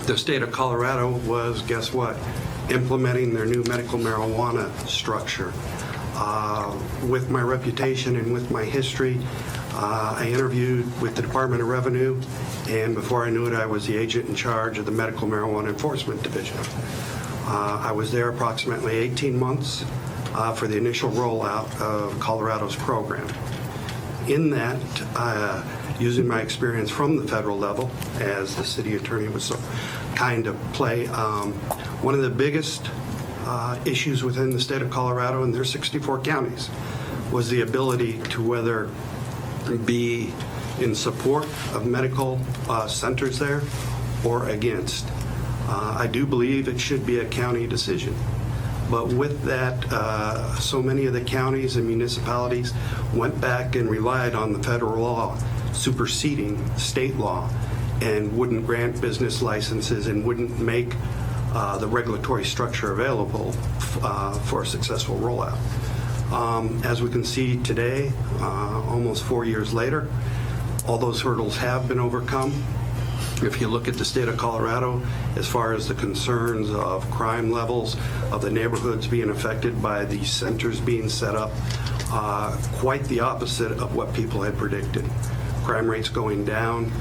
the state of Colorado was, guess what, implementing their new medical marijuana structure. With my reputation and with my history, I interviewed with the Department of Revenue, and before I knew it, I was the agent in charge of the Medical Marijuana Enforcement Division. I was there approximately 18 months for the initial rollout of Colorado's program. In that, using my experience from the federal level, as the city attorney was so kind to play, one of the biggest issues within the state of Colorado, and there's 64 counties, was the ability to whether be in support of medical centers there or against. I do believe it should be a county decision. But with that, so many of the counties and municipalities went back and relied on the federal law superseding state law and wouldn't grant business licenses and wouldn't make the regulatory structure available for a successful rollout. As we can see today, almost 4 years later, all those hurdles have been overcome. If you look at the state of Colorado, as far as the concerns of crime levels, of the neighborhoods being affected by these centers being set up, quite the opposite of what people had predicted. Crime rates going down.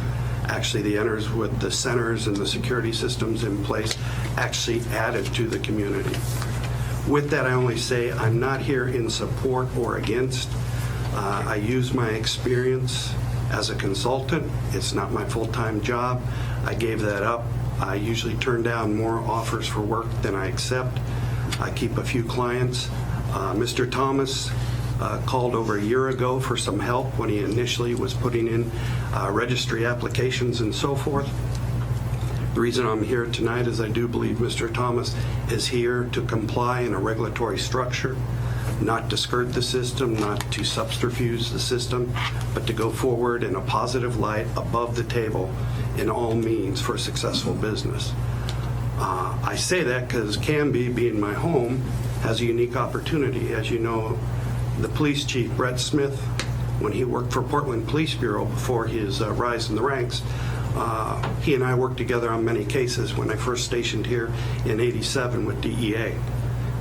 Actually, the centers and the security systems in place actually added to the community. With that, I only say I'm not here in support or against. I use my experience as a consultant. It's not my full-time job. I gave that up. I usually turn down more offers for work than I accept. I keep a few clients. Mr. Thomas called over a year ago for some help when he initially was putting in registry applications and so forth. The reason I'm here tonight is I do believe Mr. Thomas is here to comply in a regulatory structure, not to skirt the system, not to subterfuge the system, but to go forward in a positive light above the table in all means for a successful business. I say that because Canby, being my home, has a unique opportunity. As you know, the police chief, Brett Smith, when he worked for Portland Police Bureau before his rise in the ranks, he and I worked together on many cases when I first stationed here in '87 with DEA.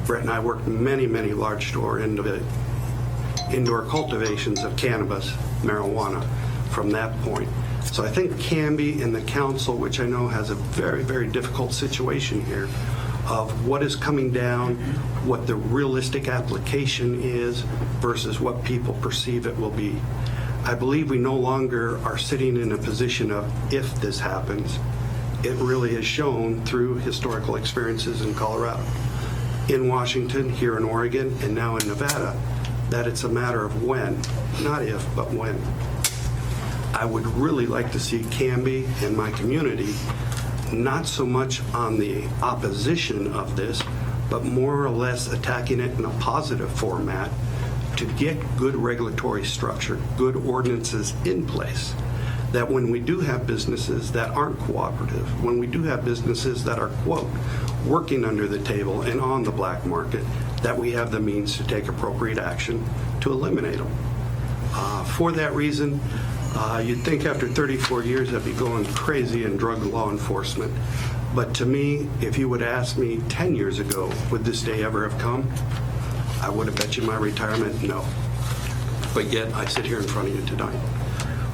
Brett and I worked many large-store indoor cultivations of cannabis, marijuana, from that point. So I think Canby and the council, which I know has a very difficult situation here, of what is coming down, what the realistic application is versus what people perceive it will be. I believe we no longer are sitting in a position of if this happens. It really is shown through historical experiences in Colorado, in Washington, here in Oregon, and now in Nevada, that it's a matter of when, not if, but when. I would really like to see Canby and my community not so much on the opposition of this, but more or less attacking it in a positive format to get good regulatory structure, good ordinances in place, that when we do have businesses that aren't cooperative, when we do have businesses that are, quote, working under the table and on the black market, that we have the means to take appropriate action to eliminate them. For that reason, you'd think after 34 years I'd be going crazy in drug law enforcement. But to me, if you would ask me 10 years ago, would this day ever have come? I would have bet you my retirement, no. But yet, I sit here in front of you tonight.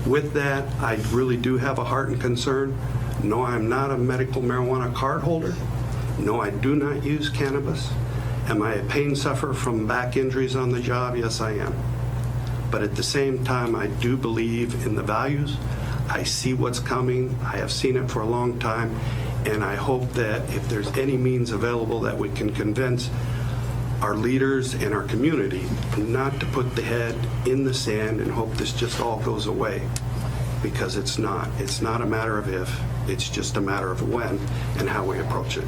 With that, I really do have a heart and concern. No, I'm not a medical marijuana card holder. No, I do not use cannabis. Am I a pain sufferer from back injuries on the job? Yes, I am. But at the same time, I do believe in the values. I see what's coming. I have seen it for a long time. And I hope that if there's any means available that we can convince our leaders and our community not to put the head in the sand and hope this just all goes away, because it's not. It's not a matter of if, it's just a matter of when and how we approach it.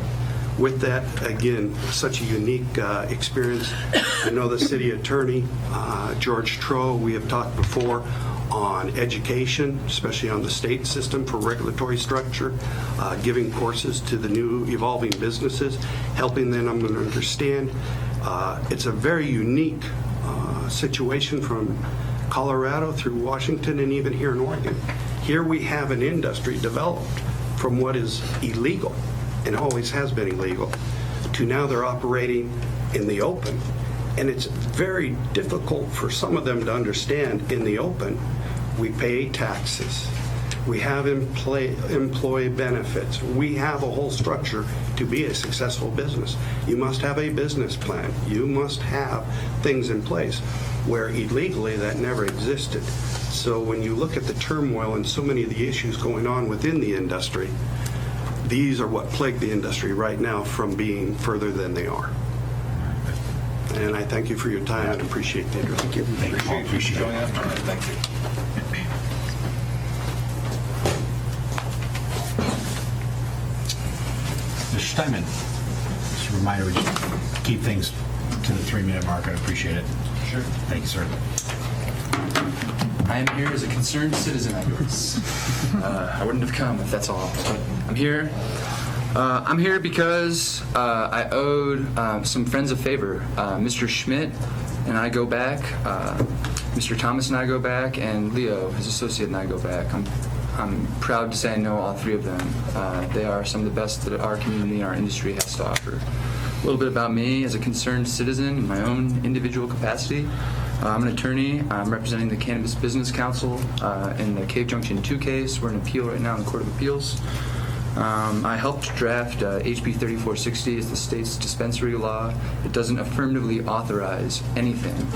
With that, again, such a unique experience. I know the city attorney, George Troe, we have talked before on education, especially on the state system for regulatory structure, giving courses to the new evolving businesses, helping them understand. It's a very unique situation from Colorado through Washington and even here in Oregon. Here we have an industry developed from what is illegal and always has been illegal to now they're operating in the open. And it's very difficult for some of them to understand in the open. We pay taxes. We have employee benefits. We have a whole structure to be a successful business. You must have a business plan. You must have things in place where illegally that never existed. So when you look at the turmoil and so many of the issues going on within the industry, these are what plague the industry right now from being further than they are. And I thank you for your time and appreciate the interest. Thank you. Appreciate it. Thank you. Mr. Steinman, just a reminder, just keep things to the 3-minute mark. I appreciate it. Sure. Thank you, sir. I am here as a concerned citizen of yours. I wouldn't have come if that's all. But I'm here. I'm here because I owed some friends a favor. Mr. Schmidt and I go back. Mr. Thomas and I go back, and Leo, his associate, and I go back. I'm proud to say I know all three of them. They are some of the best that our community and our industry has to offer. A little bit about me as a concerned citizen in my own individual capacity. I'm an attorney. I'm representing the Cannabis Business Council in the Cave Junction 2 case. We're in appeal right now in the Court of Appeals. I helped draft HB 3460. It's the state's dispensary law. It doesn't affirmatively authorize anything.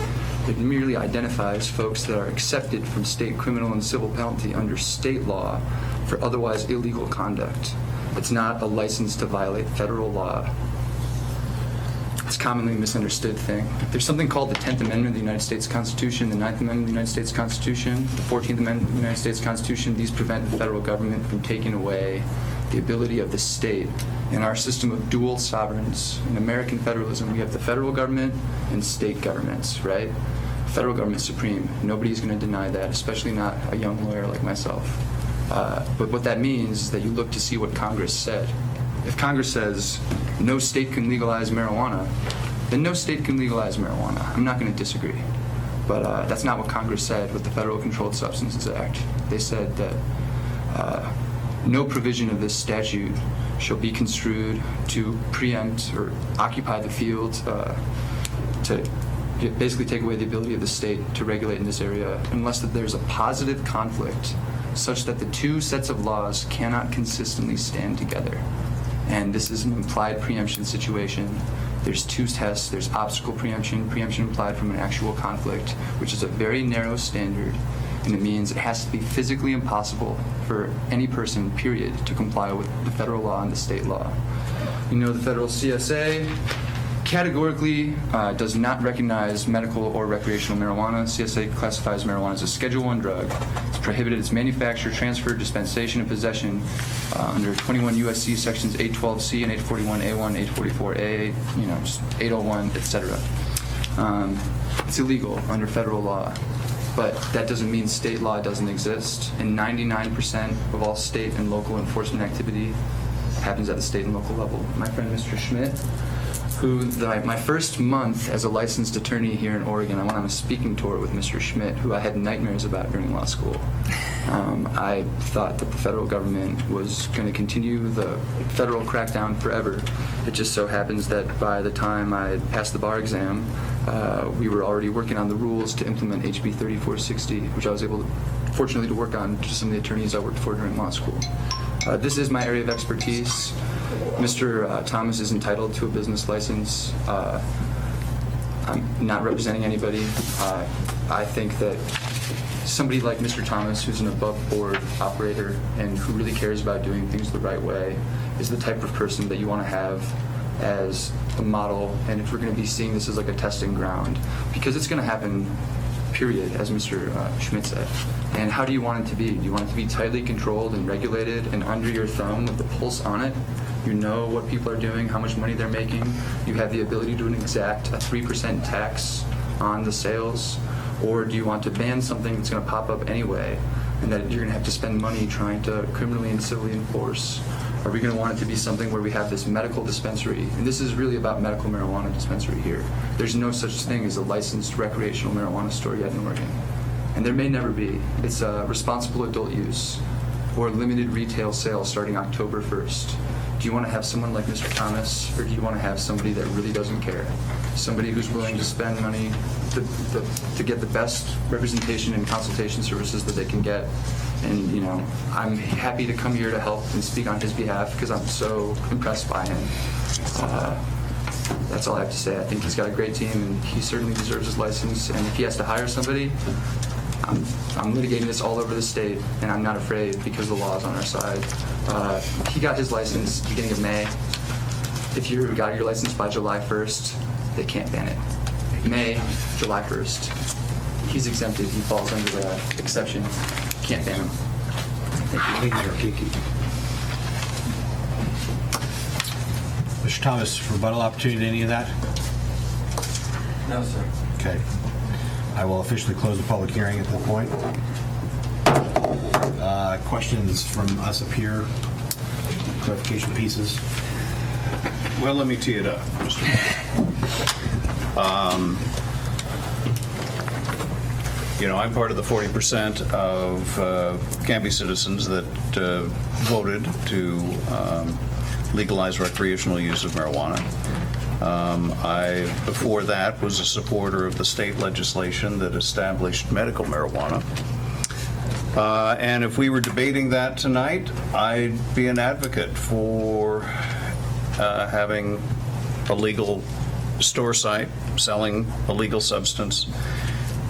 It merely identifies folks that are accepted from state criminal and civil penalty under state law for otherwise illegal conduct. It's not a license to violate federal law. It's a commonly misunderstood thing. There's something called the 10th Amendment of the United States Constitution, the 9th Amendment of the United States Constitution, the 14th Amendment of the United States Constitution. These prevent the federal government from taking away the ability of the state. In our system of dual sovereigns, in American federalism, we have the federal government and state governments, right? Federal government supreme. Nobody's going to deny that, especially not a young lawyer like myself. But what that means is that you look to see what Congress said. If Congress says no state can legalize marijuana, then no state can legalize marijuana. I'm not going to disagree. But that's not what Congress said with the Federal Controlled Substances Act. They said that no provision of this statute shall be construed to preempt or occupy the field to basically take away the ability of the state to regulate in this area unless that there's a positive conflict such that the two sets of laws cannot consistently stand together. And this is an implied preemption situation. There's two tests. There's obstacle preemption, preemption implied from an actual conflict, which is a very narrow standard, and it means it has to be physically impossible for any person, period, to comply with the federal law and the state law. You know, the federal CSA categorically does not recognize medical or recreational marijuana. CSA classifies marijuana as a Schedule I drug. It's prohibited its manufacture, transfer, dispensation, and possession under 21 U.S.C. sections 812C and 841A1, 844A, 801, etc. It's illegal under federal law, but that doesn't mean state law doesn't exist. And 99% of all state and local enforcement activity happens at the state and local level. My friend Mr. Schmidt my first month as a licensed attorney here in Oregon, I went on a speaking tour with Mr. Schmidt, who I had nightmares about during law school. I thought that the federal government was going to continue the federal crackdown forever. It just so happens that by the time I passed the bar exam, we were already working on the rules to implement HB 3460, which I was able, fortunately, to work on to some of the attorneys I worked for during law school. This is my area of expertise. Mr. Thomas is entitled to a business license. I'm not representing anybody. I think that somebody like Mr. Thomas, who's an above-board operator and who really cares about doing things the right way, is the type of person that you want to have as a model. And if we're going to be seeing this as like a testing ground, because it's going to happen, period, as Mr. Schmidt said. And how do you want it to be? Do you want it to be tightly controlled and regulated and under your thumb with the pulse on it? You know what people are doing, how much money they're making. You have the ability to exact a 3% tax on the sales. Or do you want to ban something that's going to pop up anyway and that you're going to have to spend money trying to criminally and civilly enforce? Are we going to want it to be something where we have this medical dispensary? And this is really about medical marijuana dispensary here. There's no such thing as a licensed recreational marijuana store yet in Oregon. And there may never be. It's a responsible adult use or limited retail sales starting October 1st. Do you want to have someone like Mr. Thomas, or do you want to have somebody that really doesn't care? Somebody who's willing to spend money to get the best representation and consultation services that they can get. And, you know, I'm happy to come here to help and speak on his behalf because I'm so impressed by him. That's all I have to say. I think he's got a great team, and he certainly deserves his license. And if he has to hire somebody, I'm litigating this all over the state, and I'm not afraid because the law is on our side. He got his license beginning of May. If you got your license by July 1st, they can't ban it. May, July 1st. He's exempted. He falls under the exception. Can't ban him. Thank you. Mr. Thomas, rebuttal opportunity to any of that? No, sir. Okay. I will officially close the public hearing at this point. Questions from us up here? Clarification pieces? Well, let me tee it up. You know, I'm part of the 40% of Canby citizens that voted to legalize recreational use of marijuana. I, before that, was a supporter of the state legislation that established medical marijuana. And if we were debating that tonight, I'd be an advocate for having a legal store site selling a legal substance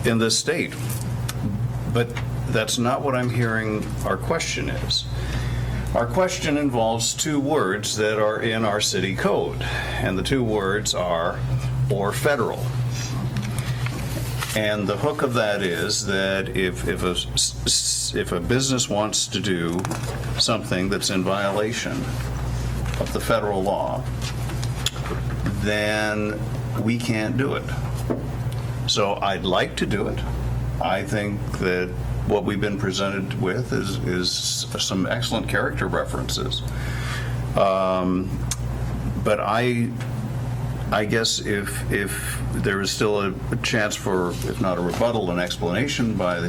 in this state. But that's not what I'm hearing our question is. Our question involves two words that are in our city code, and the two words are "or federal." And the hook of that is that if a business wants to do something that's in violation of the federal law, then we can't do it. So I'd like to do it. I think that what we've been presented with is some excellent character references. But I guess if there is still a chance for, if not a rebuttal, an explanation by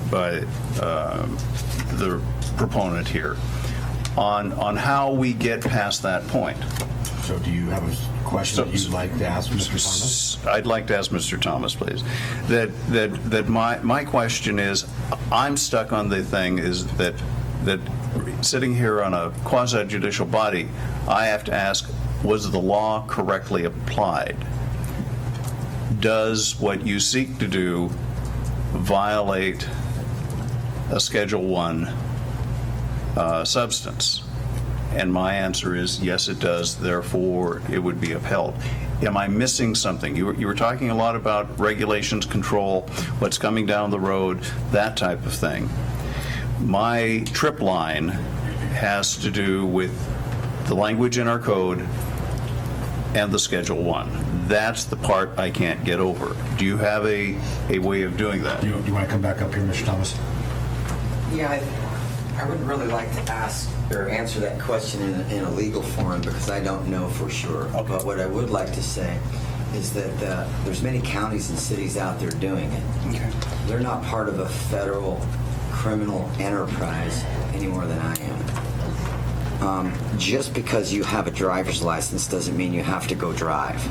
the proponent here on how we get past that point. So do you have a question that you'd like to ask Mr. Thomas? I'd like to ask Mr. Thomas, please. That my question is, I'm stuck on the thing is that sitting here on a quasi-judicial body, I have to ask, was the law correctly applied? Does what you seek to do violate a Schedule I substance? And my answer is yes, it does. Therefore, it would be upheld. Am I missing something? You were talking a lot about regulations, control, what's coming down the road, that type of thing. My trip line has to do with the language in our code and the Schedule I. That's the part I can't get over. Do you have a way of doing that? Do you want to come back up here, Mr. Thomas? Yeah, I wouldn't really like to ask or answer that question in a legal forum because I don't know for sure. Okay. But what I would like to say is that there's many counties and cities out there doing it. Okay. They're not part of a federal criminal enterprise any more than I am. Just because you have a driver's license doesn't mean you have to go drive.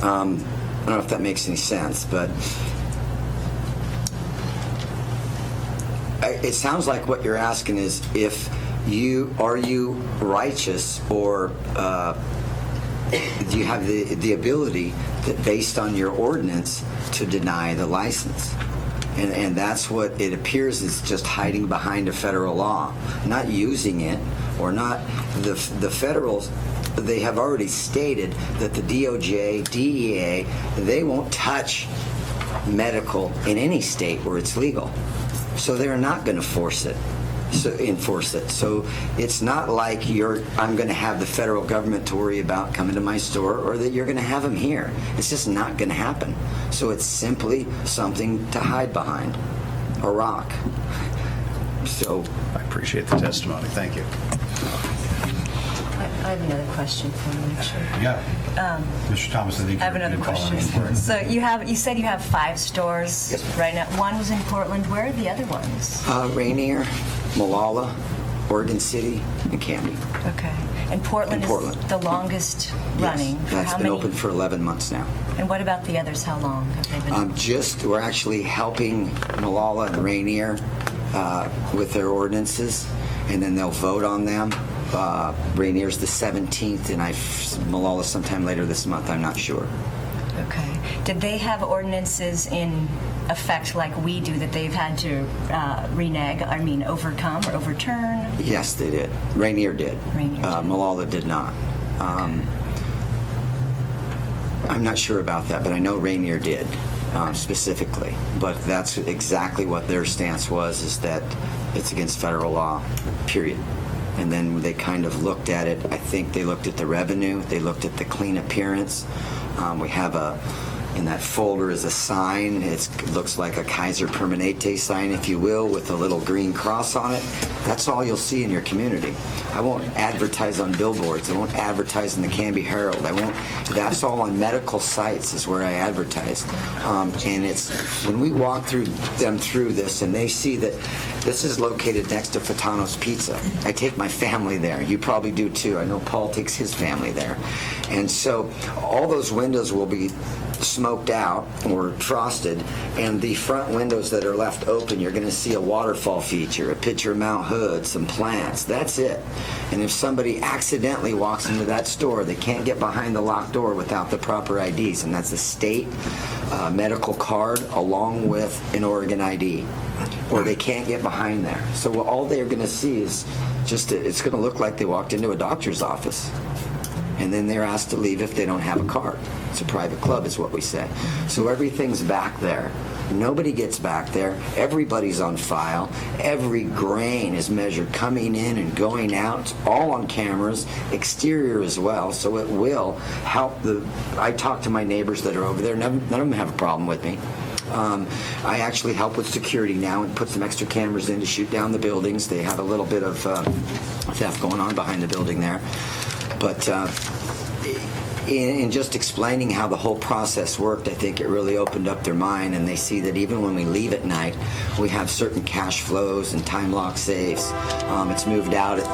I don't know if that makes any sense, but it sounds like what you're asking is are you righteous or do you have the ability that based on your ordinance to deny the license? And that's what it appears is just hiding behind a federal law, not using it or not the federals. They have already stated that the DOJ, DEA, they won't touch medical in any state where it's legal. So they're not going to enforce it. So it's not like I'm going to have the federal government to worry about coming to my store or that you're going to have them here. It's just not going to happen. So it's simply something to hide behind, a rock. So I appreciate the testimony. Thank you. I have another question for you, actually. Yeah. Mr. Thomas, I think I have you're another calling question. in for it. So you said you have 5 stores right now. One was in Portland. Where are the other ones? Rainier, Molalla, Oregon City, and Canby. Okay. And Portland is the longest running. Yes, For that's how been many? open for 11 months now. And what about the others? How long have they been? We're actually helping Molalla and Rainier with their ordinances, and then they'll vote on them. Rainier's the 17th, and Molalla sometime later this month. I'm not sure. Okay. Did they have ordinances in effect like we do that they've had to overcome or overturn? Yes, they did. Rainier did. Molalla did not. I'm not sure about that, but I know Rainier did specifically. But that's exactly what their stance was, is that it's against federal law, period. And then they kind of looked at it. I think they looked at the revenue. They looked at the clean appearance. We have in that folder is a sign. It looks like a Kaiser Permanente sign, if you will, with a little green cross on it. That's all you'll see in your community. I won't advertise on billboards. I won't advertise in the Canby Herald. That's all on medical sites is where I advertise. And it's when we walk through this and they see that this is located next to Fatano's Pizza. I take my family there. You probably do too. I know Paul takes his family there. And so all those windows will be smoked out or frosted, and the front windows that are left open, you're going to see a waterfall feature, a picture of Mount Hood, some plants. That's it. And if somebody accidentally walks into that store, they can't get behind the locked door without the proper IDs, and that's a state medical card along with an Oregon ID, or they can't get behind there. So all they're going to see is it's going to look like they walked into a doctor's office. And then they're asked to leave if they don't have a card. It's a private club is what we say. So everything's back there. Nobody gets back there. Everybody's on file. Every grain is measured coming in and going out. It's all on cameras, exterior as well. So it will help I talk to my neighbors that are over there. None of them have a problem with me. I actually help with security now and put some extra cameras in to shoot down the buildings. They have a little bit of theft going on behind the building there. But in just explaining how the whole process worked, I think it really opened up their mind, and they see that even when we leave at night, we have certain cash flows and time lock safes. It's moved out at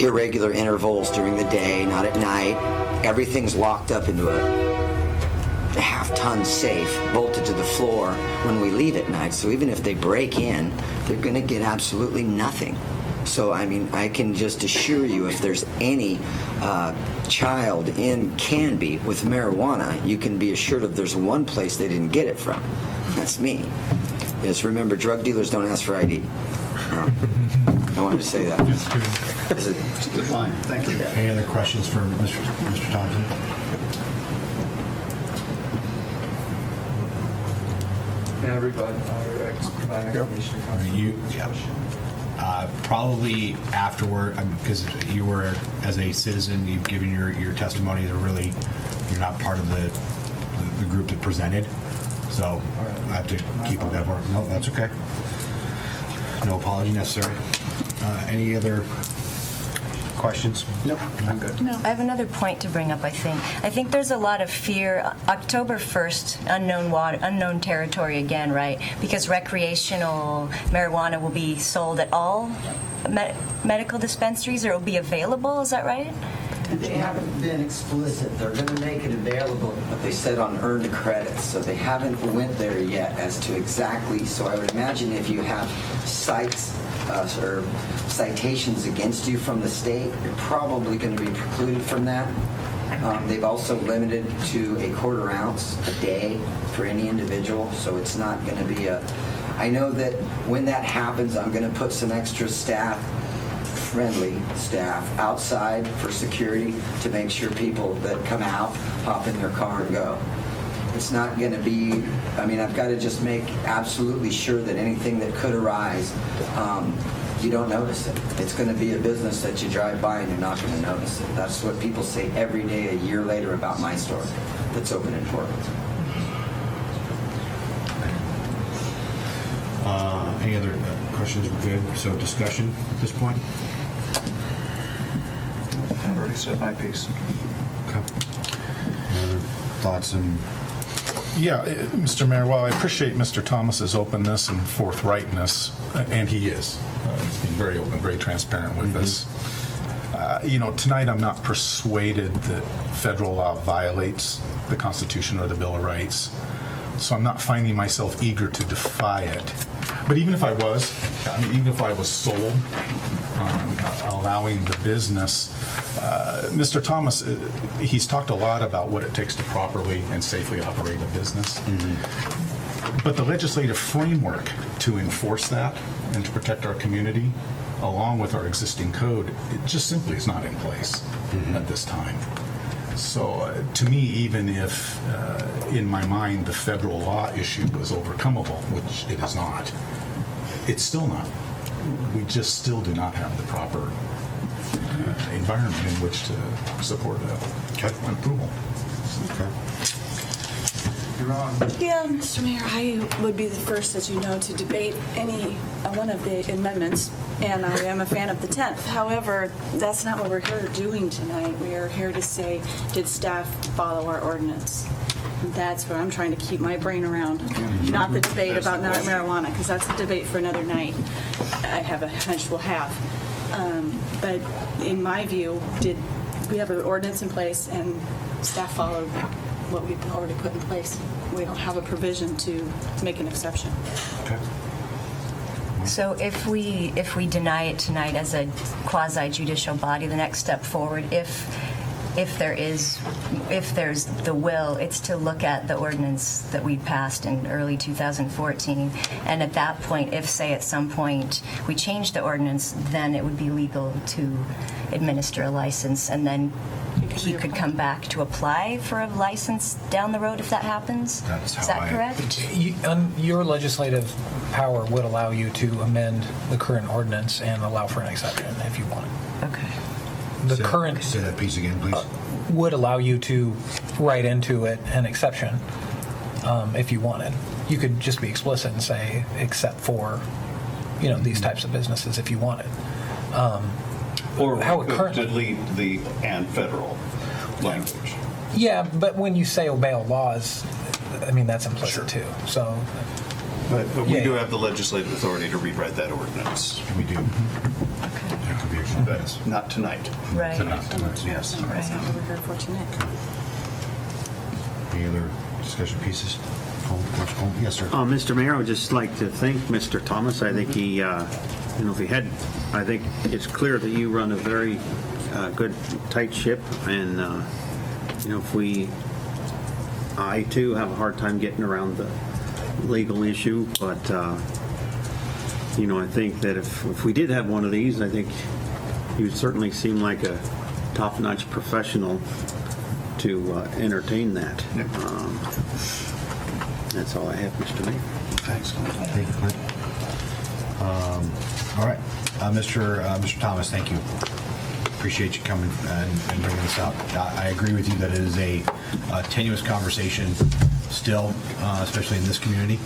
irregular intervals during the day, not at night. Everything's locked up into a half-ton safe bolted to the floor when we leave at night. So even if they break in, they're going to get absolutely nothing. So, I can just assure you, if there's any child in Canby with marijuana, you can be assured of there's one place they didn't get it from. That's me. Just remember, drug dealers don't ask for ID. I wanted to say that. It's a good line. Thank you. Any other questions for Mr. Thompson? Can I provide my information? Probably afterward, because you were, as a citizen, you've given your testimony. You're not part of the group that presented, so I have to keep with that. No, that's okay. No apology necessary. Any other questions? Nope, I'm good. No. I have another point to bring up, I think. I think there's a lot of fear. October 1st, unknown territory again, right? Because recreational marijuana will be sold at all medical dispensaries, or it will be available, is that right? They haven't been explicit. They're going to make it available, but they said on earned credits, so they haven't went there yet as to exactly. So I would imagine if you have cites or citations against you from the state, you're probably going to be precluded from that. They've also limited to a quarter ounce a day for any individual, so it's not going to be a... I know that when that happens, I'm going to put some extra staff, friendly staff, outside for security to make sure people that come out hop in their car and go. It's not going to be, I mean, I've got to just make absolutely sure that anything that could arise, you don't notice it. It's going to be a business that you drive by and you're not going to notice it. That's what people say every day a year later about my store that's open in Portland. Any other questions? We're good. So discussion at this point? I've already said my piece. Okay. Any other thoughts and... Yeah, Mr. Mayor, while I appreciate Mr. Thomas's openness and forthrightness, and he is, he's being very open, very transparent with us. Tonight I'm not persuaded that federal law violates the Constitution or the Bill of Rights, so I'm not finding myself eager to defy it. But even if I was sold on allowing the business, Mr. Thomas, he's talked a lot about what it takes to properly and safely operate a business. But the legislative framework to enforce that and to protect our community, along with our existing code, it just simply is not in place at this time. So to me, even if in my mind the federal law issue was overcomable, which it is not, it's still not. We just still do not have the proper environment in which to support approval. Okay. Yeah, Mr. Mayor, I would be the first, as you know, to debate any one of the amendments, and I am a fan of the 10th. However, that's not what we're here doing tonight. We are here to say, did staff follow our ordinance? That's what I'm trying to keep my brain around, not the debate about marijuana, because that's a debate for another night. I have a hunch we'll have. But in my view, did we have an ordinance in place and staff followed what we've already put in place? We don't have a provision to make an exception. Okay. So if we deny it tonight as a quasi-judicial body, the next step forward, if there's the will, it's to look at the ordinance that we passed in early 2014, and at that point, if say at some point we change the ordinance, then it would be legal to administer a license, and then he could come back to apply for a license down the road if that happens. That's how Is that correct? Your legislative power would allow you to amend the current ordinance and allow for an exception if you want. Okay. The current Say that piece again, please. would allow you to write into it an exception if you wanted. You could just be explicit and say, except for, these types of businesses if you wanted. Or how we it could currently delete the and federal language. Yeah, but when you say obey all laws, I mean that's implicit too. So, But we do have the legislative authority to rewrite that ordinance. We do. But not tonight. Right. Yes. That's not what we're here for tonight. Any other discussion pieces? Yes, sir. Mr. Mayor, I would just like to thank Mr. Thomas. I think he, I think it's clear that you run a very good, tight ship, and I too have a hard time getting around the legal issue, but I think that if we did have one of these, I think you would certainly seem like a top-notch professional to entertain that. That's all I have, Mr. Mayor. Thanks. Thank you, Clint. All right. Mr. Thomas, thank you. Appreciate you coming and bringing this out. I agree with you that it is a tenuous conversation still, especially in this community.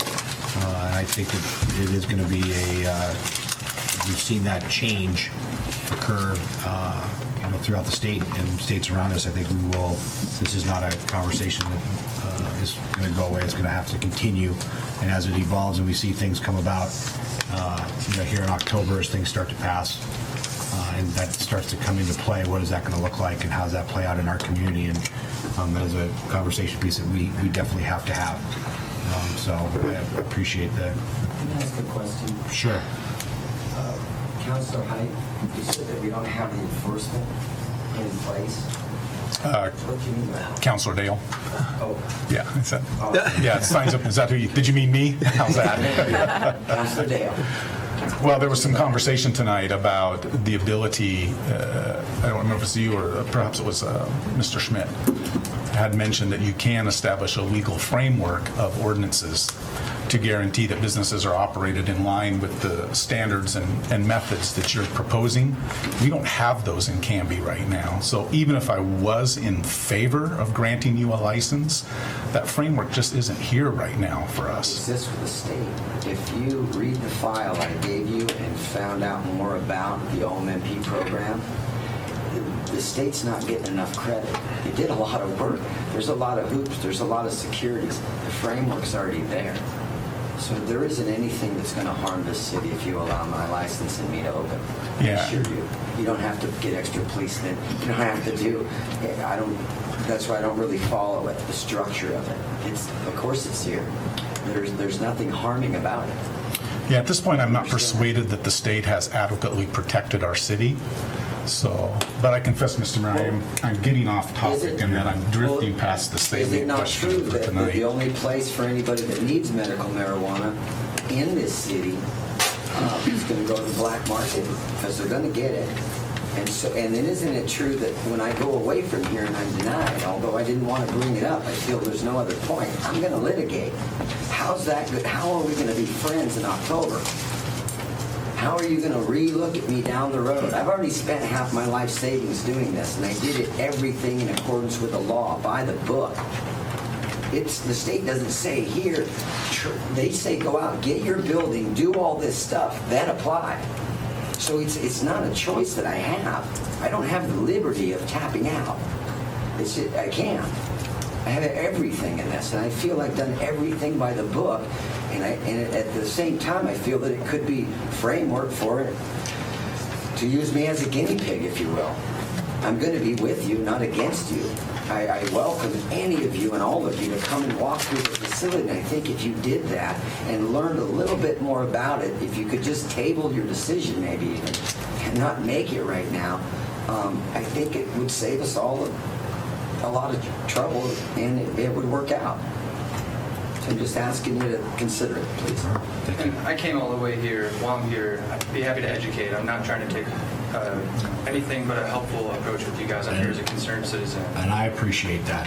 And I think that it is going to be we've seen that change occur throughout the state and states around us. I think this is not a conversation that is going to go away. It's going to have to continue. And as it evolves and we see things come about, here in October as things start to pass, and that starts to come into play, what is that going to look like and how does that play out in our community? And that is a conversation piece that we definitely have to have. So I appreciate that. Can I ask a question? Sure. Councilor Height, you said that we don't have the enforcement in place. What do you mean by that? Councilor Dale. Oh, Yeah, is that, yeah, it signs up. Is that who you, did you mean me? How's that? Councilor Dale. Well, there was some conversation tonight about the ability, I don't remember if it's you or perhaps it was Mr. Schmidt, had mentioned that you can establish a legal framework of ordinances to guarantee that businesses are operated in line with the standards and methods that you're proposing. We don't have those in Canby right now. So even if I was in favor of granting you a license, that framework just isn't here right now for us. Is this for the state? If you read the file I gave you and found out more about the OMMP program, the state's not getting enough credit. You did a lot of work. There's a lot of hoops. There's a lot of securities. The framework's already there. So there isn't anything that's going to harm this city if you allow my license and me to open. Yeah. I assure you. You don't have to get extra policemen. You don't have to do. That's why I don't really follow it, the structure of it. Of course it's here. There's nothing harming about it. Yeah, at this point, I'm not persuaded that the state has adequately protected our city. So, but I confess, Mr. Mayor, I'm getting off topic and then I'm drifting past the Is it statement not question true for that tonight. the only place for anybody that needs medical marijuana in this city is going to go to the black market because they're going to get it? And then isn't it true that when I go away from here and I'm denied, although I didn't want to bring it up, I feel there's no other point, I'm going to litigate. How's that good? How are we going to be friends in October? How are you going to re-look at me down the road? I've already spent half my life savings doing this, and I did it everything in accordance with the law, by the book. The state doesn't say here. They say go out, get your building, do all this stuff, then apply. So it's not a choice that I have. I don't have the liberty of tapping out. I can't. I have everything in this, and I feel I've done everything by the book. And at the same time, I feel that it could be framework for it to use me as a guinea pig, if you will. I'm going to be with you, not against you. I welcome any of you and all of you to come and walk through the facility. And I think if you did that and learned a little bit more about it, if you could just table your decision maybe even and not make it right now, I think it would save us all a lot of trouble and it would work out. So I'm just asking you to consider it, please. And I came all the way here. While I'm here, I'd be happy to educate. I'm not trying to take anything but a helpful approach with you guys. I'm here as a concerned citizen. And I appreciate that,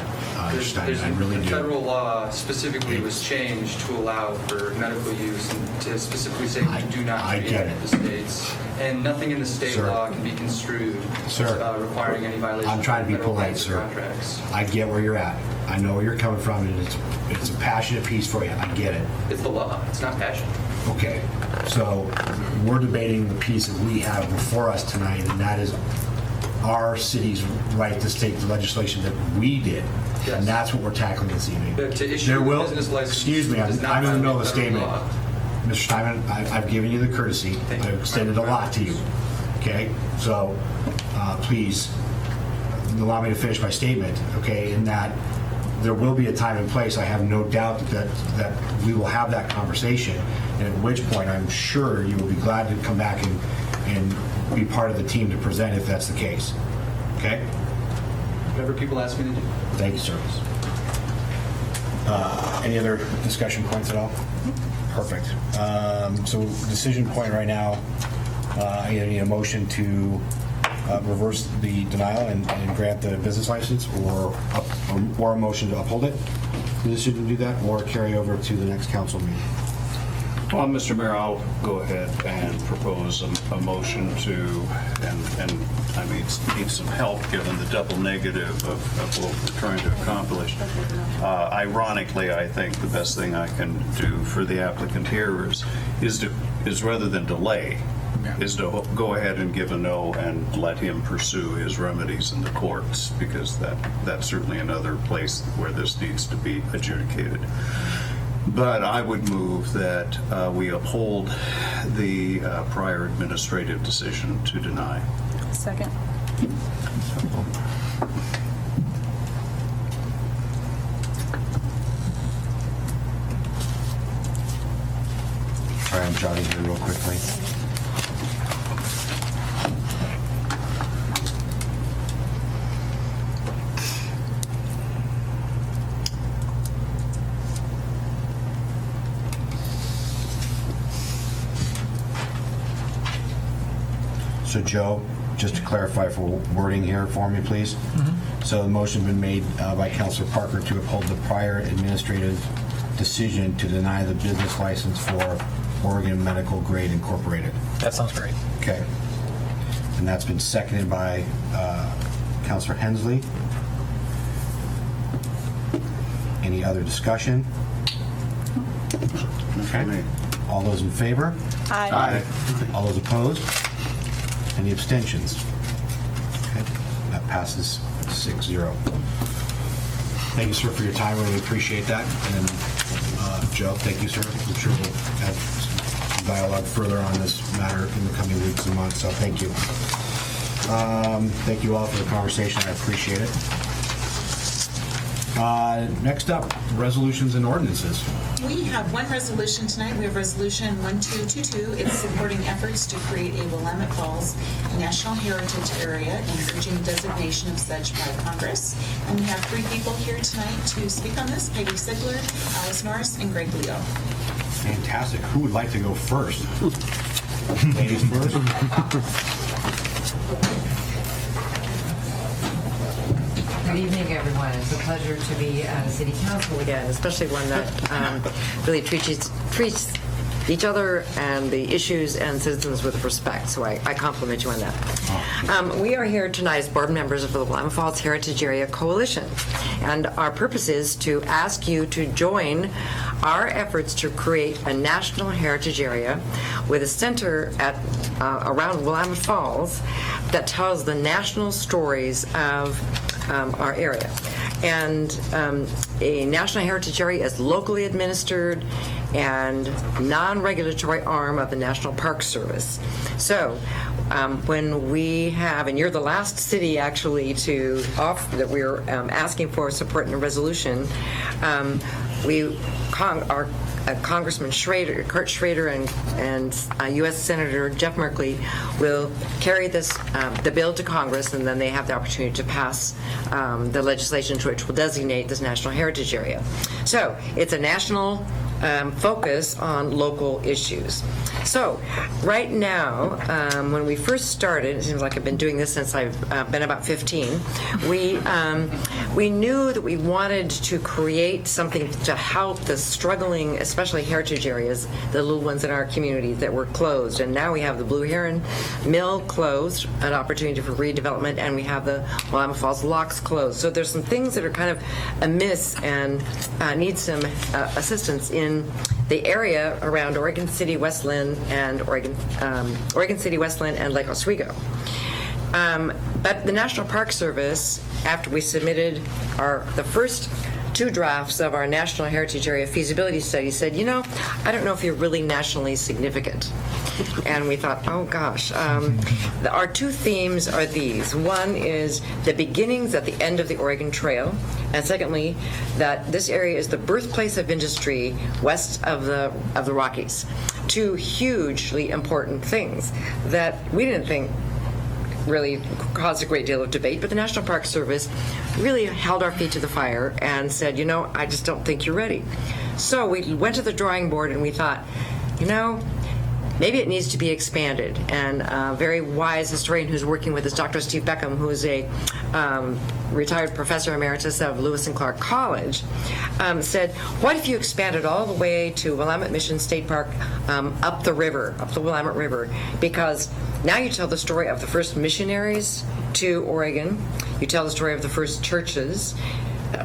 Stein. I really the do. federal law specifically was changed to allow for medical use and to specifically say we do not I get create it. the states. And nothing in the state Sir. law can be construed requiring any violation I'm trying to be of federal polite, rights or sir. contracts. I get where you're at. I know where you're coming from, and it's a passionate piece for you. I get it. It's the law. It's not passion. Okay, so we're debating the piece that we have before us tonight, and that is our city's right to state the legislation that we did. Yes. And that's what we're tackling this evening. To issue a business license excuse me, does not I'm in the middle of the violate statement. federal law. Mr. Steinman, I've given you the courtesy. Thank you. I've extended a lot to you. Okay, so please allow me to finish my statement, okay, in that there will be a time and place. I have no doubt that we will have that conversation, and at which point I'm sure you will be glad to come back and be part of the team to present if that's the case. Okay? Whatever people ask me to do. Thank you, sir. Any other discussion points at all? Perfect. So decision point right now, I need a motion to reverse the denial and grant the business license, or a motion to uphold it. The decision to do that, or carry over to the next council meeting. Well, Mr. Mayor, I'll go ahead and propose a motion to, and I need some help given the double negative of what we're trying to accomplish. Ironically, I think the best thing I can do for the applicant here is rather than delay is to go ahead and give a no and let him pursue his remedies in the courts, because that's certainly another place where this needs to be adjudicated. But I would move that we uphold the prior administrative decision to deny. Second. Sorry, I'm jotting here real quickly. So Joe, just to clarify for wording here for me, please. So the motion's been made by Councilor Parker to uphold the prior administrative decision to deny the business license for Oregon Medical Grade Incorporated. That sounds great. Okay. And that's been seconded by Councilor Hensley. Any other discussion? Okay. All those in favor? Aye. All those opposed? Any abstentions? Okay. That passes 6-0. Thank you, sir, for your time. Really appreciate that. And Joe, thank you, sir. I'm sure we'll have some dialogue further on this matter in the coming weeks and months, so thank you. Thank you all for the conversation. I appreciate it. Next up, resolutions and ordinances. We have one resolution tonight. We have Resolution 1222. It's supporting efforts to create a Willamette Falls National Heritage Area and urging designation of such by Congress. And we have 3 people here tonight to speak on this: Peggy Sigler, Alice Norris, and Greg Leo. Fantastic. Who would like to go first? Ladies first. Good evening, everyone. It's a pleasure to be at a city council again, especially one that really treats each other and the issues and citizens with respect. So I compliment you on that. We are here tonight as board members of the Willamette Falls Heritage Area Coalition, and our purpose is to ask you to join our efforts to create a national heritage area with a center at around Willamette Falls that tells the national stories of our area. And a national heritage area is locally administered and non-regulatory arm of the National Park Service. So when we have, and you're the last city actually to offer that we're asking for support in a resolution, our Congressman Schrader, Kurt Schrader, and U.S. Senator Jeff Merkley will carry the bill to Congress, and then they have the opportunity to pass the legislation which will designate this national heritage area. So it's a national focus on local issues. So right now, when we first started, it seems like I've been doing this since I've been about 15, we knew that we wanted to create something to help the struggling, especially heritage areas, the little ones in our communities that were closed. And now we have the Blue Heron Mill closed, an opportunity for redevelopment, and we have the Willamette Falls Locks closed. So there's some things that are kind of amiss and need some assistance in the area around Oregon City, Westland, and Oregon City, Westland, and Lake Oswego. But the National Park Service, after we submitted the first 2 drafts of our National Heritage Area feasibility study, said, I don't know if you're really nationally significant. And we thought, oh gosh. Our 2 themes are these. One is the beginnings at the end of the Oregon Trail, and secondly, that this area is the birthplace of industry west of the Rockies. 2 hugely important things that we didn't think really caused a great deal of debate, but the National Park Service really held our feet to the fire and said, I just don't think you're ready. So we went to the drawing board and we thought, maybe it needs to be expanded. And a very wise historian who's working with us, Dr. Steve Beckham, who is a retired professor emeritus of Lewis and Clark College, said, what if you expanded all the way to Willamette Mission State Park up the Willamette River? Because now you tell the story of the first missionaries to Oregon, you tell the story of the first churches,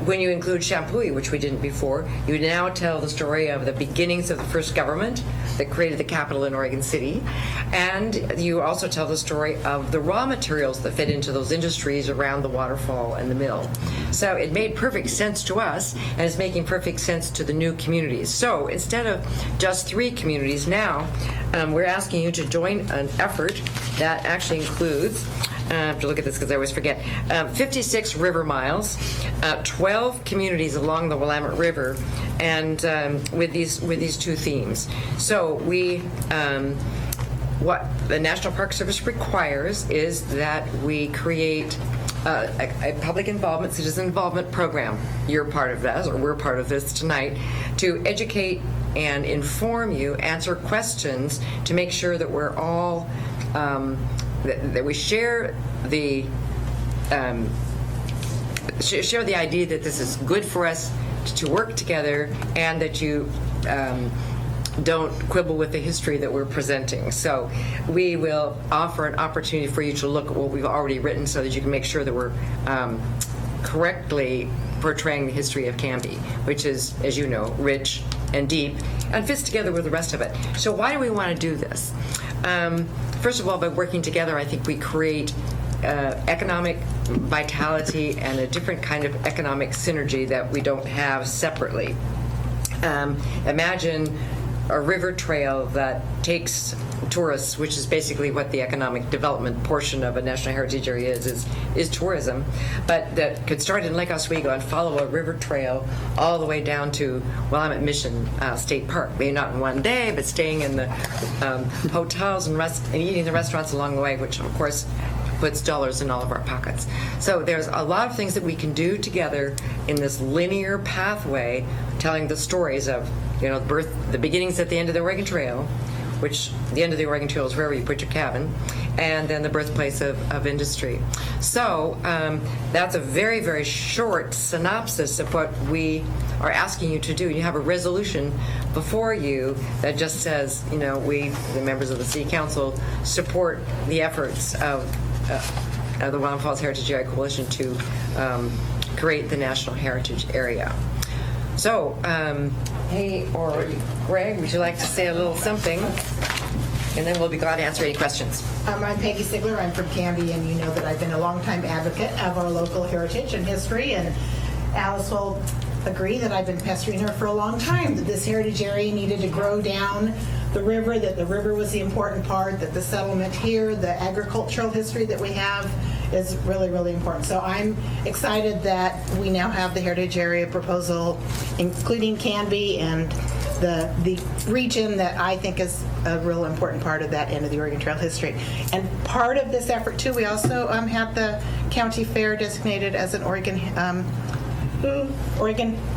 when you include Shampooey, which we didn't before, you now tell the story of the beginnings of the first government that created the capital in Oregon City, and you also tell the story of the raw materials that fit into those industries around the waterfall and the mill. So it made perfect sense to us, and it's making perfect sense to the new communities. So instead of just 3 communities now, we're asking you to join an effort that actually includes, I have to look at this because I always forget, 56 river miles, 12 communities along the Willamette River, and with these 2 themes. So what the National Park Service requires is that we create a public involvement, citizen involvement program. You're part of that, or we're part of this tonight, to educate and inform you, answer questions, to make sure that we're all that we share the idea that this is good for us to work together, and that you don't quibble with the history that we're presenting. So we will offer an opportunity for you to look at what we've already written so that you can make sure that we're correctly portraying the history of Canby, which is, as you know, rich and deep and fits together with the rest of it. So why do we want to do this? First of all, by working together, I think we create economic vitality and a different kind of economic synergy that we don't have separately. Imagine a river trail that takes tourists, which is basically what the economic development portion of a National Heritage Area is tourism, but that could start in Lake Oswego and follow a river trail all the way down to Willamette Mission State Park. Maybe not in one day, but staying in the hotels and eating the restaurants along the way, which of course puts dollars in all of our pockets. So there's a lot of things that we can do together in this linear pathway, telling the stories of, the beginnings at the end of the Oregon Trail, which the end of the Oregon Trail is wherever you put your cabin, and then the birthplace of industry. So that's a very, very short synopsis of what we are asking you to do. You have a resolution before you that just says, we, the members of the City Council, support the efforts of the Willamette Falls Heritage Area Coalition to create the National Heritage Area. So, hey, or Greg, would you like to say a little something? And then we'll be glad to answer any questions. I'm Peggy Sigler. I'm from Canby, and you know that I've been a longtime advocate of our local heritage and history, and Alice will agree that I've been pestering her for a long time that this heritage area needed to grow down the river, that the river was the important part, that the settlement here, the agricultural history that we have is really, really important. So I'm excited that we now have the heritage area proposal, including Canby and the region that I think is a real important part of that end of the Oregon Trail history. And part of this effort, too, we also had the county fair designated as an Oregon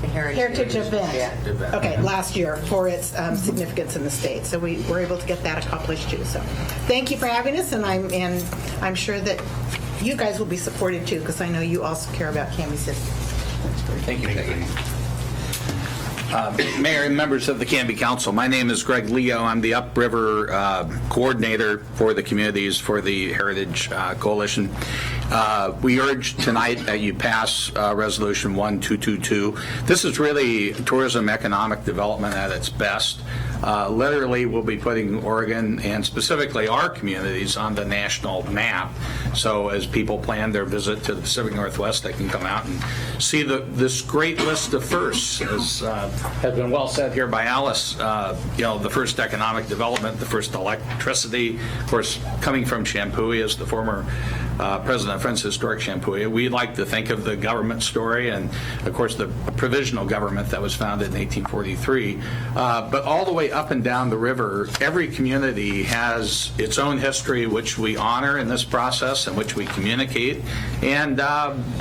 Heritage event. Yeah. Okay, last year for its significance in the state. So we were able to get that accomplished too. So thank you for having us, and I'm sure that you guys will be supported too, because I know you also care about Canby's history. Thank you, Peggy. Mayor and members of the Canby Council, my name is Greg Leo. I'm the Upriver coordinator for the communities for the Heritage Coalition. We urge tonight that you pass Resolution 1222. This is really tourism economic development at its best. Literally, we'll be putting Oregon and specifically our communities on the national map. So as people plan their visit to the Pacific Northwest, they can come out and see this great list of firsts, as has been well said here by Alice. The first economic development, the first electricity, of course, coming from Shampooey as the former president of Friends Historic Shampooey. We like to think of the government story and, of course, the provisional government that was founded in 1843. But all the way up and down the river, every community has its own history, which we honor in this process and which we communicate. And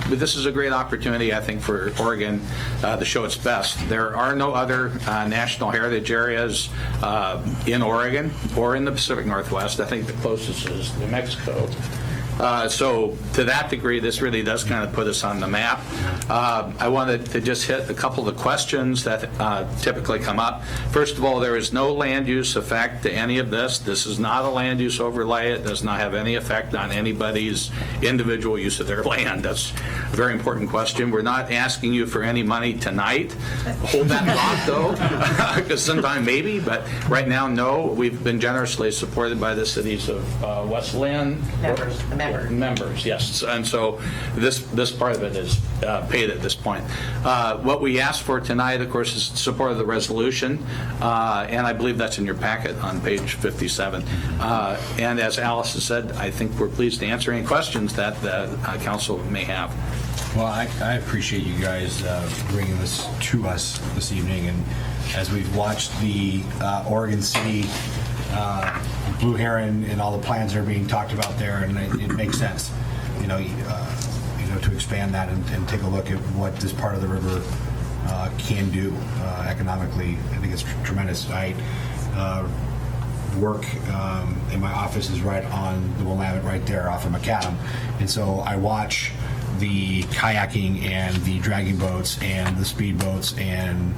this is a great opportunity, I think, for Oregon to show its best. There are no other national heritage areas in Oregon or in the Pacific Northwest. I think the closest is New Mexico. So to that degree, this really does kind of put us on the map. I wanted to just hit a couple of the questions that typically come up. First of all, there is no land use effect to any of this. This is not a land use overlay. It does not have any effect on anybody's individual use of their land. That's a very important question. We're not asking you for any money tonight. Hold that thought, though, because sometime maybe, but right now, no. We've been generously supported by the cities of West Lynn. Members, yes. And so this part of it is paid at this point. What we asked for tonight, of course, is support of the resolution, and I believe that's in your packet on page 57. And as Alice has said, I think we're pleased to answer any questions that the council may have. Well, I appreciate you guys bringing this to us this evening, and as we've watched the Oregon City Blue Heron and all the plans that are being talked about there, and it makes sense, to expand that and take a look at what this part of the river can do economically. I think it's tremendous. I work in my office is right on the Willamette, right there off of Macadam, and so I watch the kayaking and the dragging boats and the speedboats and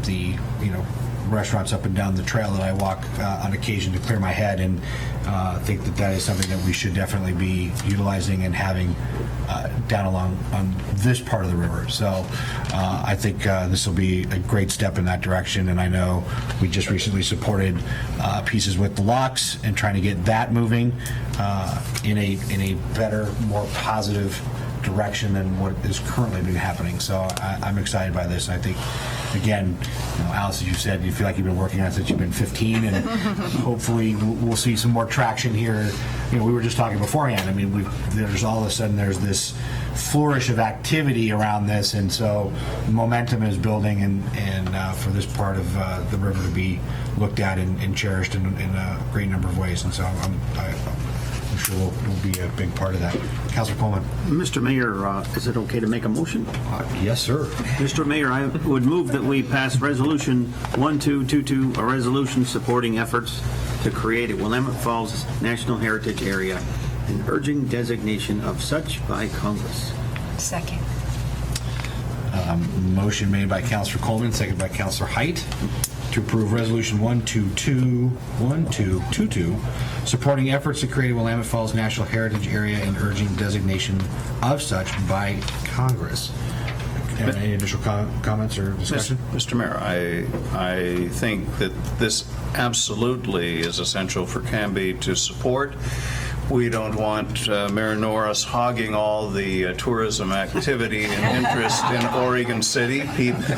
the restaurants up and down the trail that I walk on occasion to clear my head, and think that is something that we should definitely be utilizing and having down along on this part of the river. So I think this will be a great step in that direction, and I know we just recently supported pieces with the locks and trying to get that moving in a better, more positive direction than what is currently been happening. So I'm excited by this. I think, again, Alice, as you said, you feel like you've been working on it since you've been 15, and hopefully we'll see some more traction here. We were just talking beforehand. I mean, there's all of a sudden there's this flourish of activity around this, and so momentum is building, and for this part of the river to be looked at and cherished in a great number of ways. And so I'm sure we'll be a big part of that. Councilor Coleman. Mr. Mayor, is it okay to make a motion? Yes, sir. Mr. Mayor, I would move that we pass Resolution 1222, a resolution supporting efforts to create a Willamette Falls National Heritage Area and urging designation of such by Congress. Second. Motion made by Councilor Coleman, seconded by Councilor Height, to approve Resolution 1222, supporting efforts to create a Willamette Falls National Heritage Area and urging designation of such by Congress. Any additional comments or discussion? Mr. Mayor, I think that this absolutely is essential for Canby to support. We don't want Mayor Norris hogging all the tourism activity and interest in Oregon City.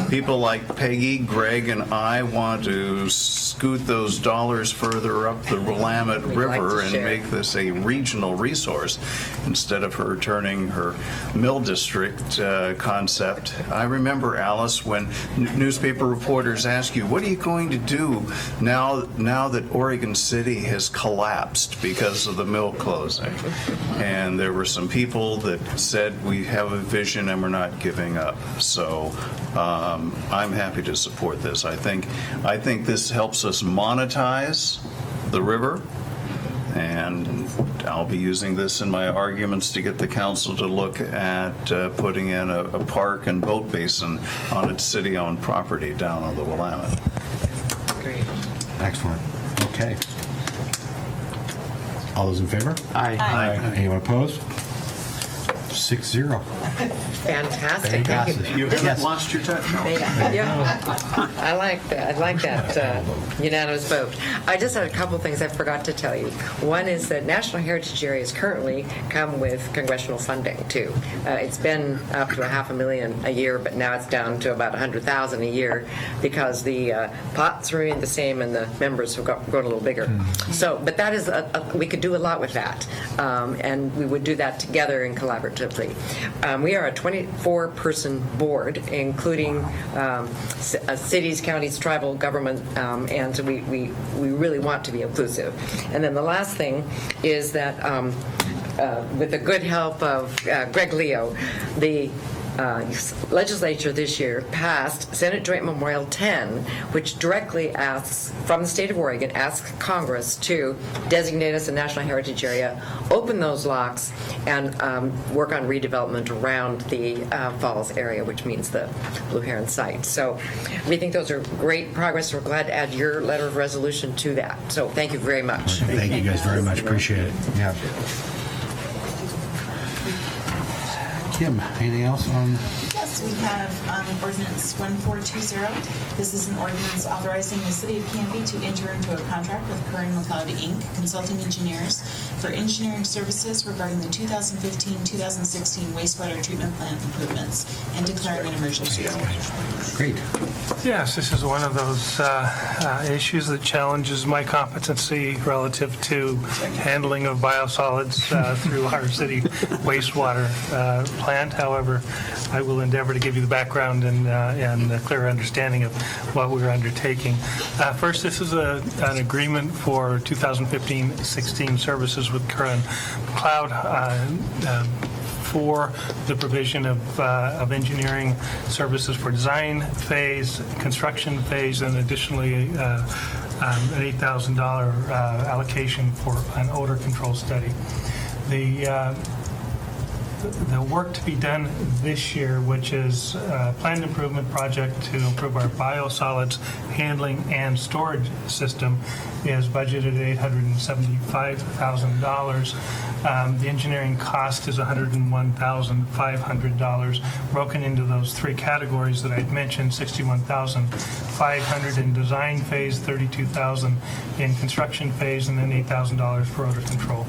People like Peggy, Greg, and I want to scoot those dollars further up the Willamette River and make this a regional resource instead of her turning her mill district concept. I remember, Alice, when newspaper reporters ask you, what are you going to do now that Oregon City has collapsed because of the mill closing? And there were some people that said we have a vision and we're not giving up. So I'm happy to support this. I think this helps us monetize the river, and I'll be using this in my arguments to get the council to look at putting in a park and boat basin on its city-owned property down on the Willamette. Great. Excellent. Okay. All those in favor? Aye. Aye. Anyone opposed? 6-0. Fantastic. Thank you. You haven't lost your touch. Yeah. I like that. I like that unanimous vote. I just had a couple of things I forgot to tell you. One is that National Heritage Areas currently come with congressional funding too. It's been up to $500,000 a year, but now it's down to about $100,000 a year because the pots remain the same and the members have grown a little bigger. So, but that is we could do a lot with that, and we would do that together and collaboratively. We are a 24-person board, including cities, counties, tribal government, and so we really want to be inclusive. And then the last thing is that with the good help of Greg Leo, the legislature this year passed Senate Joint Memorial 10, which directly asks, from the state of Oregon, asks Congress to designate us a National Heritage Area, open those locks, and work on redevelopment around the Falls area, which means the Blue Heron site. So we think those are great progress. We're glad to add your letter of resolution to that. So thank you very much. Thank you guys very much. Appreciate it. Yeah. Kim, anything else on? Yes, we have ordinance 1420. This is an ordinance authorizing the city of Canby to enter into a contract with Curran McLeod Inc., consulting engineers, for engineering services regarding the 2015-2016 wastewater treatment plant improvements and declaring an emergency. Great. Yes, this is one of those issues that challenges my competency relative to handling of biosolids through our city wastewater plant. However, I will endeavor to give you the background and a clear understanding of what we're undertaking. First, this is an agreement for 2015-16 services with Curran McLeod for the provision of engineering services for design phase, construction phase, and additionally an $8,000 allocation for an odor control study. The work to be done this year, which is a planned improvement project to improve our biosolids handling and storage system, is budgeted at $875,000. The engineering cost is $101,500, broken into those three categories that I'd mentioned: $61,500 in design phase, $32,000 in construction phase, and then $8,000 for odor control.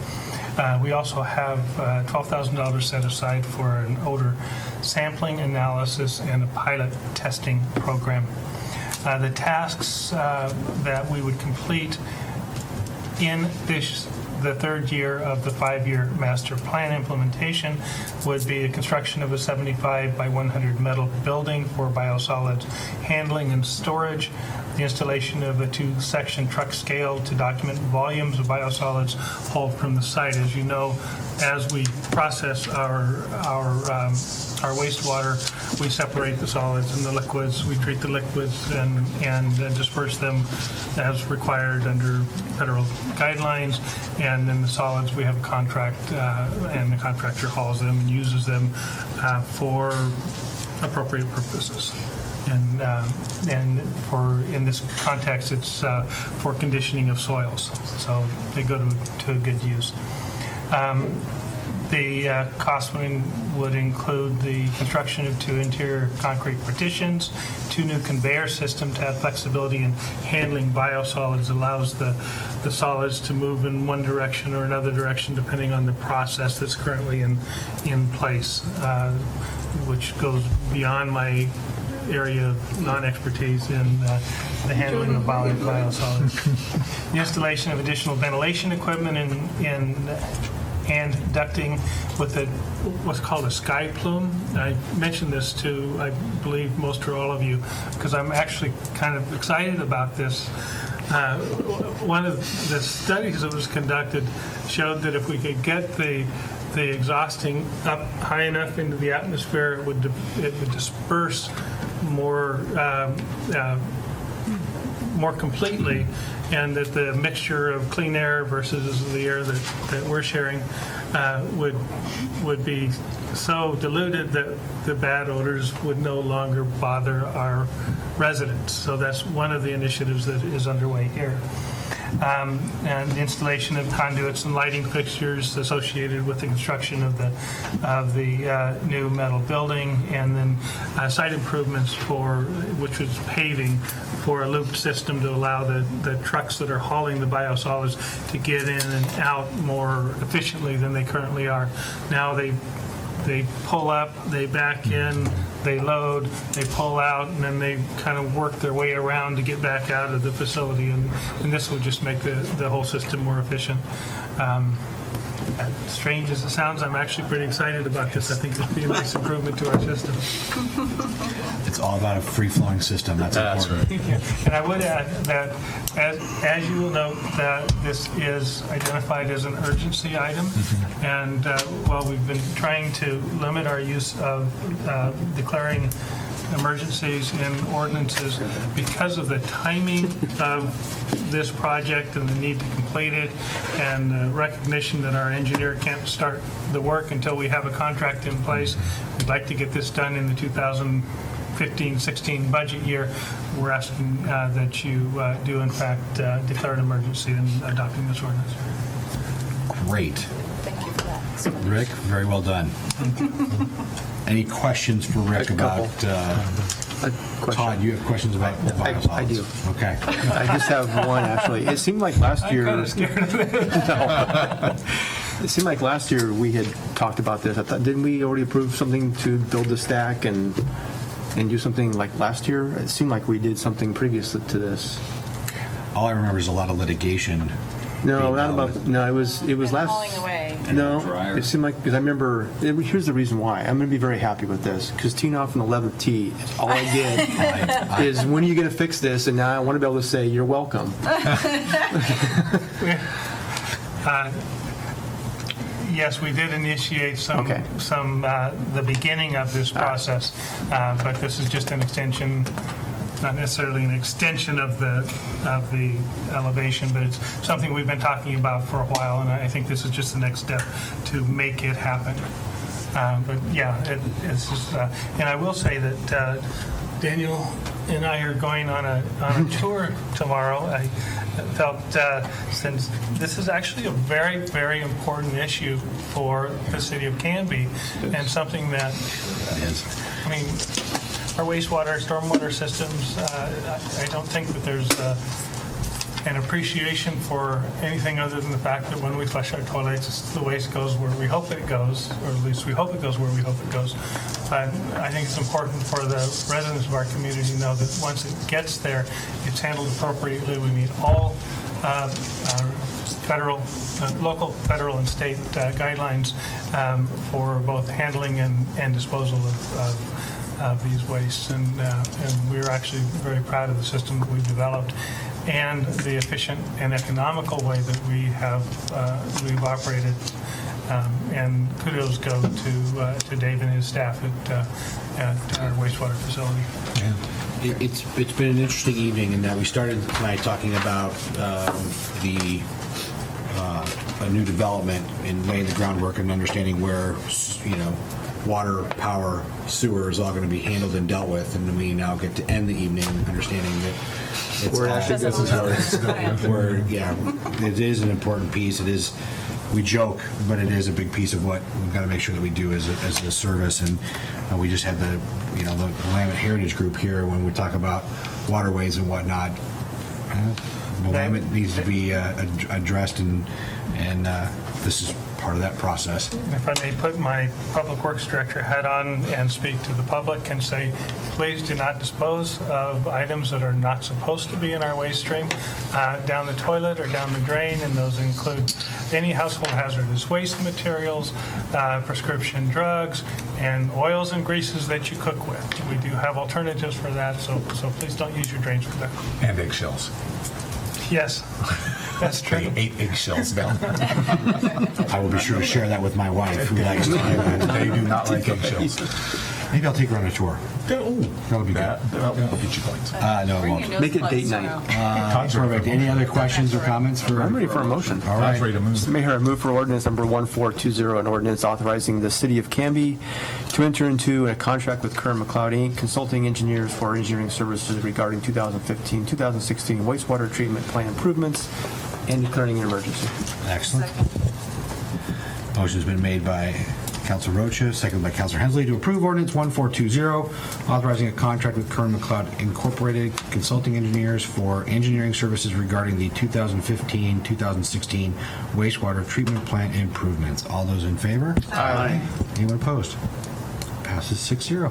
We also have $12,000 set aside for an odor sampling analysis and a pilot testing program. The tasks that we would complete in the third year of the 5-year master plan implementation would be the construction of a 75 by 100 metal building for biosolids handling and storage, the installation of a 2-section truck scale to document volumes of biosolids hauled from the site. As you know, as we process our wastewater, we separate the solids and the liquids. We treat the liquids and disperse them as required under federal guidelines. And then the solids, we have a contract, and the contractor hauls them and uses them for appropriate purposes. And in this context, it's for conditioning of soils. So they go to good use. The cost would include the construction of 2 interior concrete partitions, 2 new conveyor systems to have flexibility in handling biosolids, allows the solids to move in one direction or another direction depending on the process that's currently in place, which goes beyond my area of non-expertise in the handling of biosolids. The installation of additional ventilation equipment and ducting with what's called a sky plume. I mentioned this to, I believe, most or all of you, because I'm actually kind of excited about this. One of the studies that was conducted showed that if we could get the exhausting up high enough into the atmosphere, it would disperse more completely, and that the mixture of clean air versus the air that we're sharing would be so diluted that the bad odors would no longer bother our residents. So that's one of the initiatives that is underway here. And the installation of conduits and lighting fixtures associated with the construction of the new metal building, and then site improvements which was paving for a loop system to allow the trucks that are hauling the biosolids to get in and out more efficiently than they currently are. Now they pull up, they back in, they load, they pull out, and then they kind of work their way around to get back out of the facility. And this will just make the whole system more efficient. Strange as it sounds, I'm actually pretty excited about this. I think it'll be a nice improvement to our system. It's all about a free-flowing system. That's important. And I would add that, as you will note, that this is identified as an urgency item. And while we've been trying to limit our use of declaring emergencies in ordinances, because of the timing of this project and the need to complete it, and the recognition that our engineer can't start the work until we have a contract in place, we'd like to get this done in the 2015-16 budget year. We're asking that you do, in fact, declare an emergency in adopting this ordinance. Great. Thank you for that. Rick, very well done. Any questions for Rick about... Todd, you have questions about biosolids? I do. Okay. I just have one, actually. It seemed like last year... I'm kind of scared of it. No. It seemed like last year we had talked about this. I thought, didn't we already approve something to build the stack and do something like last year? It seemed like we did something previous to this. All I remember is a lot of litigation. No, not about. No, it was last. Hauling away. No, it seemed like, because I remember. Here's the reason why. I'm going to be very happy with this, because teeing off an 11th tee, all I did is, when are you going to fix this? And now I want to be able to say, you're welcome. Yes, we did initiate the beginning of this process, but this is just an extension, not necessarily an extension of the elevation, but it's something we've been talking about for a while, and I think this is just the next step to make it happen. But yeah, it's just, and I will say that Daniel and I are going on a tour tomorrow. I felt since this is actually a very, very important issue for the city of Canby, and something that, I mean, our wastewater, stormwater systems, I don't think that there's an appreciation for anything other than the fact that when we flush our toilets, the waste goes where we hope it goes, or at least we hope it goes where we hope it goes. But I think it's important for the residents of our community to know that once it gets there, it's handled appropriately. We meet all local, federal, and state guidelines for both handling and disposal of these wastes, and we're actually very proud of the system that we've developed and the efficient and economical way that we've operated. And kudos go to Dave and his staff at our wastewater facility. Yeah. It's been an interesting evening, and we started tonight talking about a new development in laying the groundwork and understanding where water, power, sewer is all going to be handled and dealt with, and we now get to end the evening understanding that it's this is how it's going. It is an important piece. It is. We joke, but it is a big piece of what we've got to make sure that we do as a service. And we just had the Willamette Heritage Group here when we talk about waterways and whatnot. Willamette needs to be addressed, and this is part of that process. If I may put my Public Works Director hat on and speak to the public and say, please do not dispose of items that are not supposed to be in our waste stream down the toilet or down the drain, and those include any household hazardous waste materials, prescription drugs, and oils and greases that you cook with. We do have alternatives for that, so please don't use your drains for that. And eggshells. Yes, that's true. They ate eggshells down there. I will be sure to share that with my wife, who likes to. They do not like eggshells. Maybe I'll take her on a tour. That'll be good. That'll get you points. No, it won't. Make it date night. Perfect. Any other questions or comments? I'm ready for a motion. All right. Ready to move. Mr. Mayor, I move for ordinance number 1420, an ordinance authorizing the city of Canby to enter into a contract with Kern McLeod Inc., consulting engineers for engineering services regarding 2015-2016 wastewater treatment plant improvements, and declaring an emergency. Excellent. Motion's been made by Councilor Rocha, seconded by Councilor Hensley, to approve ordinance 1420, authorizing a contract with Kern McLeod Incorporated, consulting engineers for engineering services regarding the 2015-2016 wastewater treatment plant improvements. All those in favor? Aye. Anyone opposed? Passes 6-0.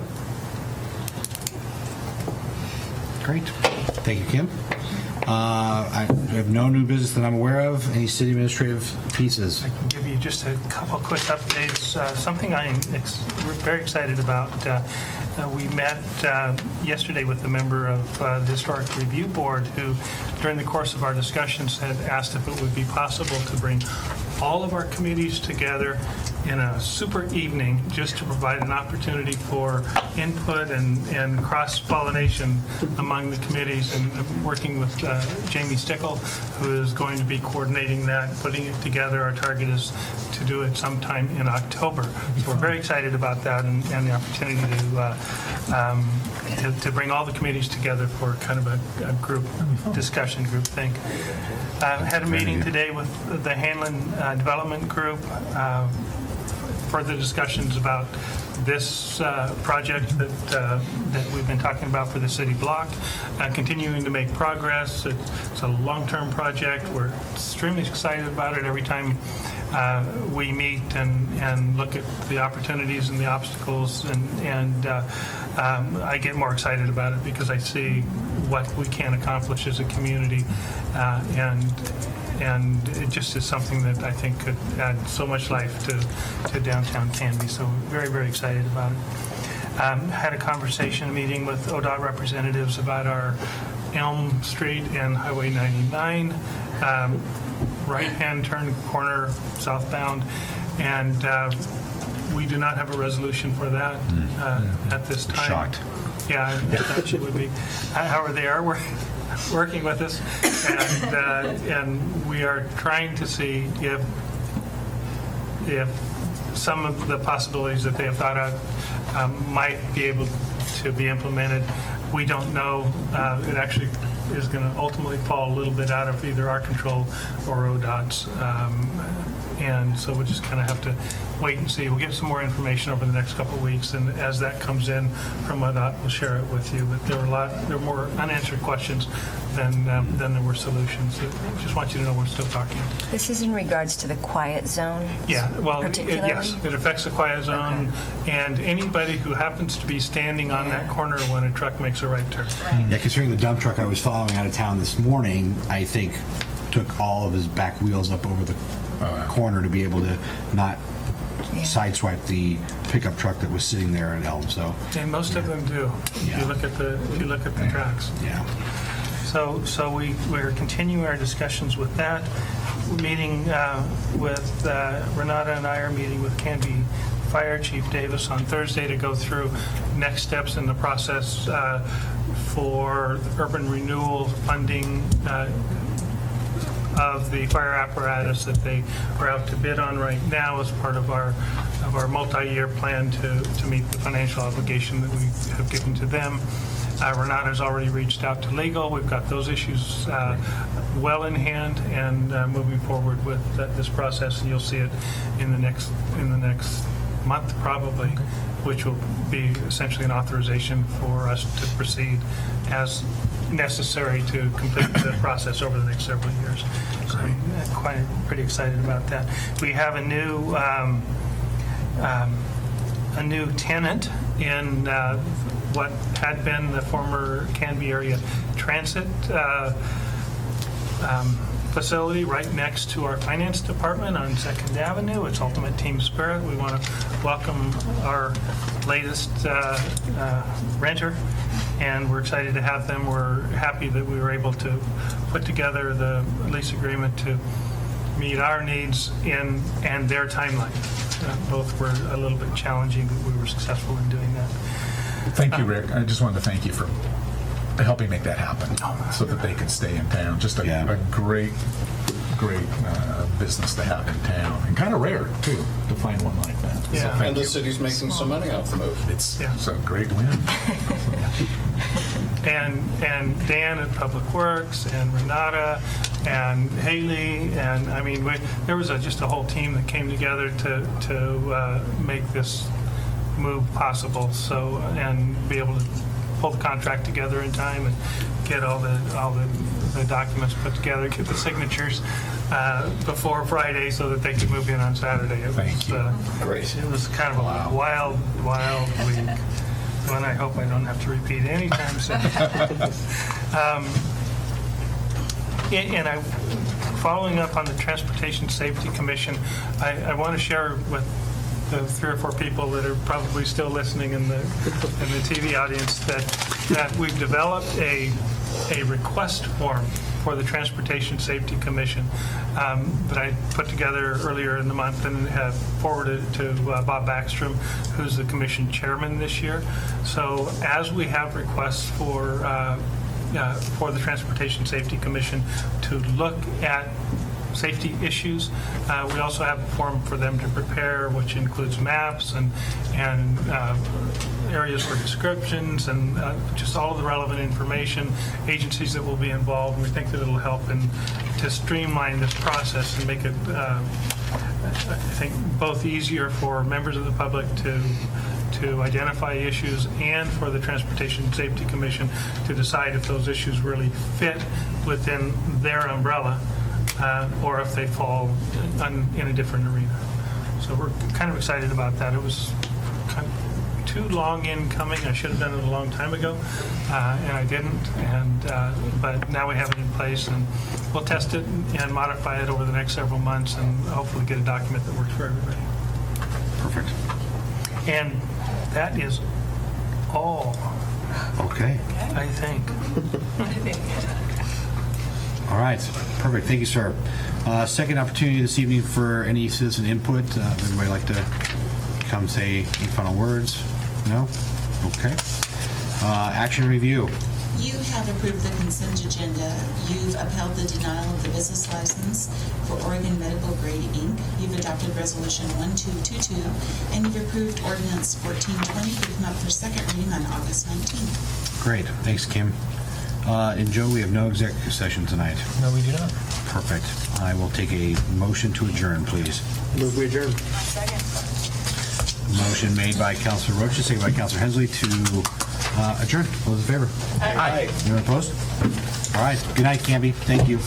Great. Thank you, Kim. I have no new business that I'm aware of. Any city administrative pieces? I can give you just a couple quick updates. Something I'm very excited about. We met yesterday with a member of the Historic Review Board who, during the course of our discussions, had asked if it would be possible to bring all of our committees together in a super evening just to provide an opportunity for input and cross-pollination among the committees, and working with Jamie Stickle, who is going to be coordinating that, putting it together. Our target is to do it sometime in October. So we're very excited about that and the opportunity to bring all the committees together for kind of a group discussion, group think. Had a meeting today with the Hanlon Development Group, further discussions about this project that we've been talking about for the city block, continuing to make progress. It's a long-term project. We're extremely excited about it every time we meet and look at the opportunities and the obstacles, and I get more excited about it because I see what we can accomplish as a community, and it just is something that I think could add so much life to downtown Canby. So very, very excited about it. Had a meeting with ODOT representatives about our Elm Street and Highway 99 right-hand turn corner southbound, and we do not have a resolution for that at this time. Shocked. Yeah, I thought you would be. However, they are working with us, and we are trying to see if some of the possibilities that they have thought of might be able to be implemented. We don't know. It actually is going to ultimately fall a little bit out of either our control or ODOT's. And so we'll just kind of have to wait and see. We'll get some more information over the next couple of weeks, and as that comes in from ODOT, we'll share it with you. But there were more unanswered questions than there were solutions. I just want you to know we're still talking. This is in regards to the quiet zone? Yeah, well, particularly? yes, it affects the quiet zone, and anybody who happens to be standing on that corner when a truck makes a right turn. Yeah, considering the dump truck I was following out of town this morning, I think took all of his back wheels up over the corner to be able to not sideswipe the pickup truck that was sitting there in Elm. So, and most of them do. If you look at the tracks. Yeah. So we're continuing our discussions with that. We're meeting with Renata and I are meeting with Canby Fire Chief Davis on Thursday to go through next steps in the process for urban renewal funding of the fire apparatus that they are out to bid on right now as part of our multi-year plan to meet the financial obligation that we have given to them. Renata's already reached out to legal. We've got those issues well in hand and moving forward with this process, and you'll see it in the next month probably, which will be essentially an authorization for us to proceed as necessary to complete the process over the next several years. So I'm pretty excited about that. We have a new tenant in what had been the former Canby area transit facility right next to our finance department on 2nd Avenue. It's Ultimate Team Spirit. We want to welcome our latest renter, and we're excited to have them. We're happy that we were able to put together the lease agreement to meet our needs and their timeline. Both were a little bit challenging, but we were successful in doing that. Thank you, Rick. I just wanted to thank you for helping make that happen so that they could stay in town. Just a great business to have in town, and kind of rare, too, to find one like that. Yeah. And the city's making some money off the move. It's a great win. And Dan at Public Works, and Renata, and Haley, and I mean, there was just a whole team that came together to make this move possible. So, and be able to pull the contract together in time and get all the documents put together, get the signatures before Friday so that they could move in on Saturday. Great. It was kind of a wild week. One I hope I don't have to repeat anytime soon. And following up on the Transportation Safety Commission, I want to share with the 3 or 4 people that are probably still listening in the TV audience that we've developed a request form for the Transportation Safety Commission that I put together earlier in the month and have forwarded to Bob Backstrom, who's the commission chairman this year. So as we have requests for the Transportation Safety Commission to look at safety issues, we also have a form for them to prepare, which includes maps and areas for descriptions and just all of the relevant information, agencies that will be involved. We think that it'll help to streamline this process and make it, I think, both easier for members of the public to identify issues and for the Transportation Safety Commission to decide if those issues really fit within their umbrella or if they fall in a different arena. So we're kind of excited about that. It was kind of too long in coming. I should have done it a long time ago, and I didn't. But now we have it in place, and we'll test it and modify it over the next several months, and hopefully get a document that works for everybody. Perfect. And that is all. Okay. I think. All right, perfect. Thank you, sir. Second opportunity this evening for any citizen input. Everybody like to come say any final words? No? Okay. Action review. You have approved the consent agenda. You've upheld the denial of the business license for Oregon Medical Grade Inc. You've adopted Resolution 1222, and you've approved Ordinance 1420 to come up for second reading on August 19th. Great. Thanks, Kim. And Joe, we have no executive session tonight. No, we do not. Perfect. I will take a motion to adjourn, please. Move we adjourn. Motion made by Councilor Rocha, seconded by Councilor Hensley to adjourn. All those in favor? Aye. Anyone opposed? All right. Good night, Canby. Thank you.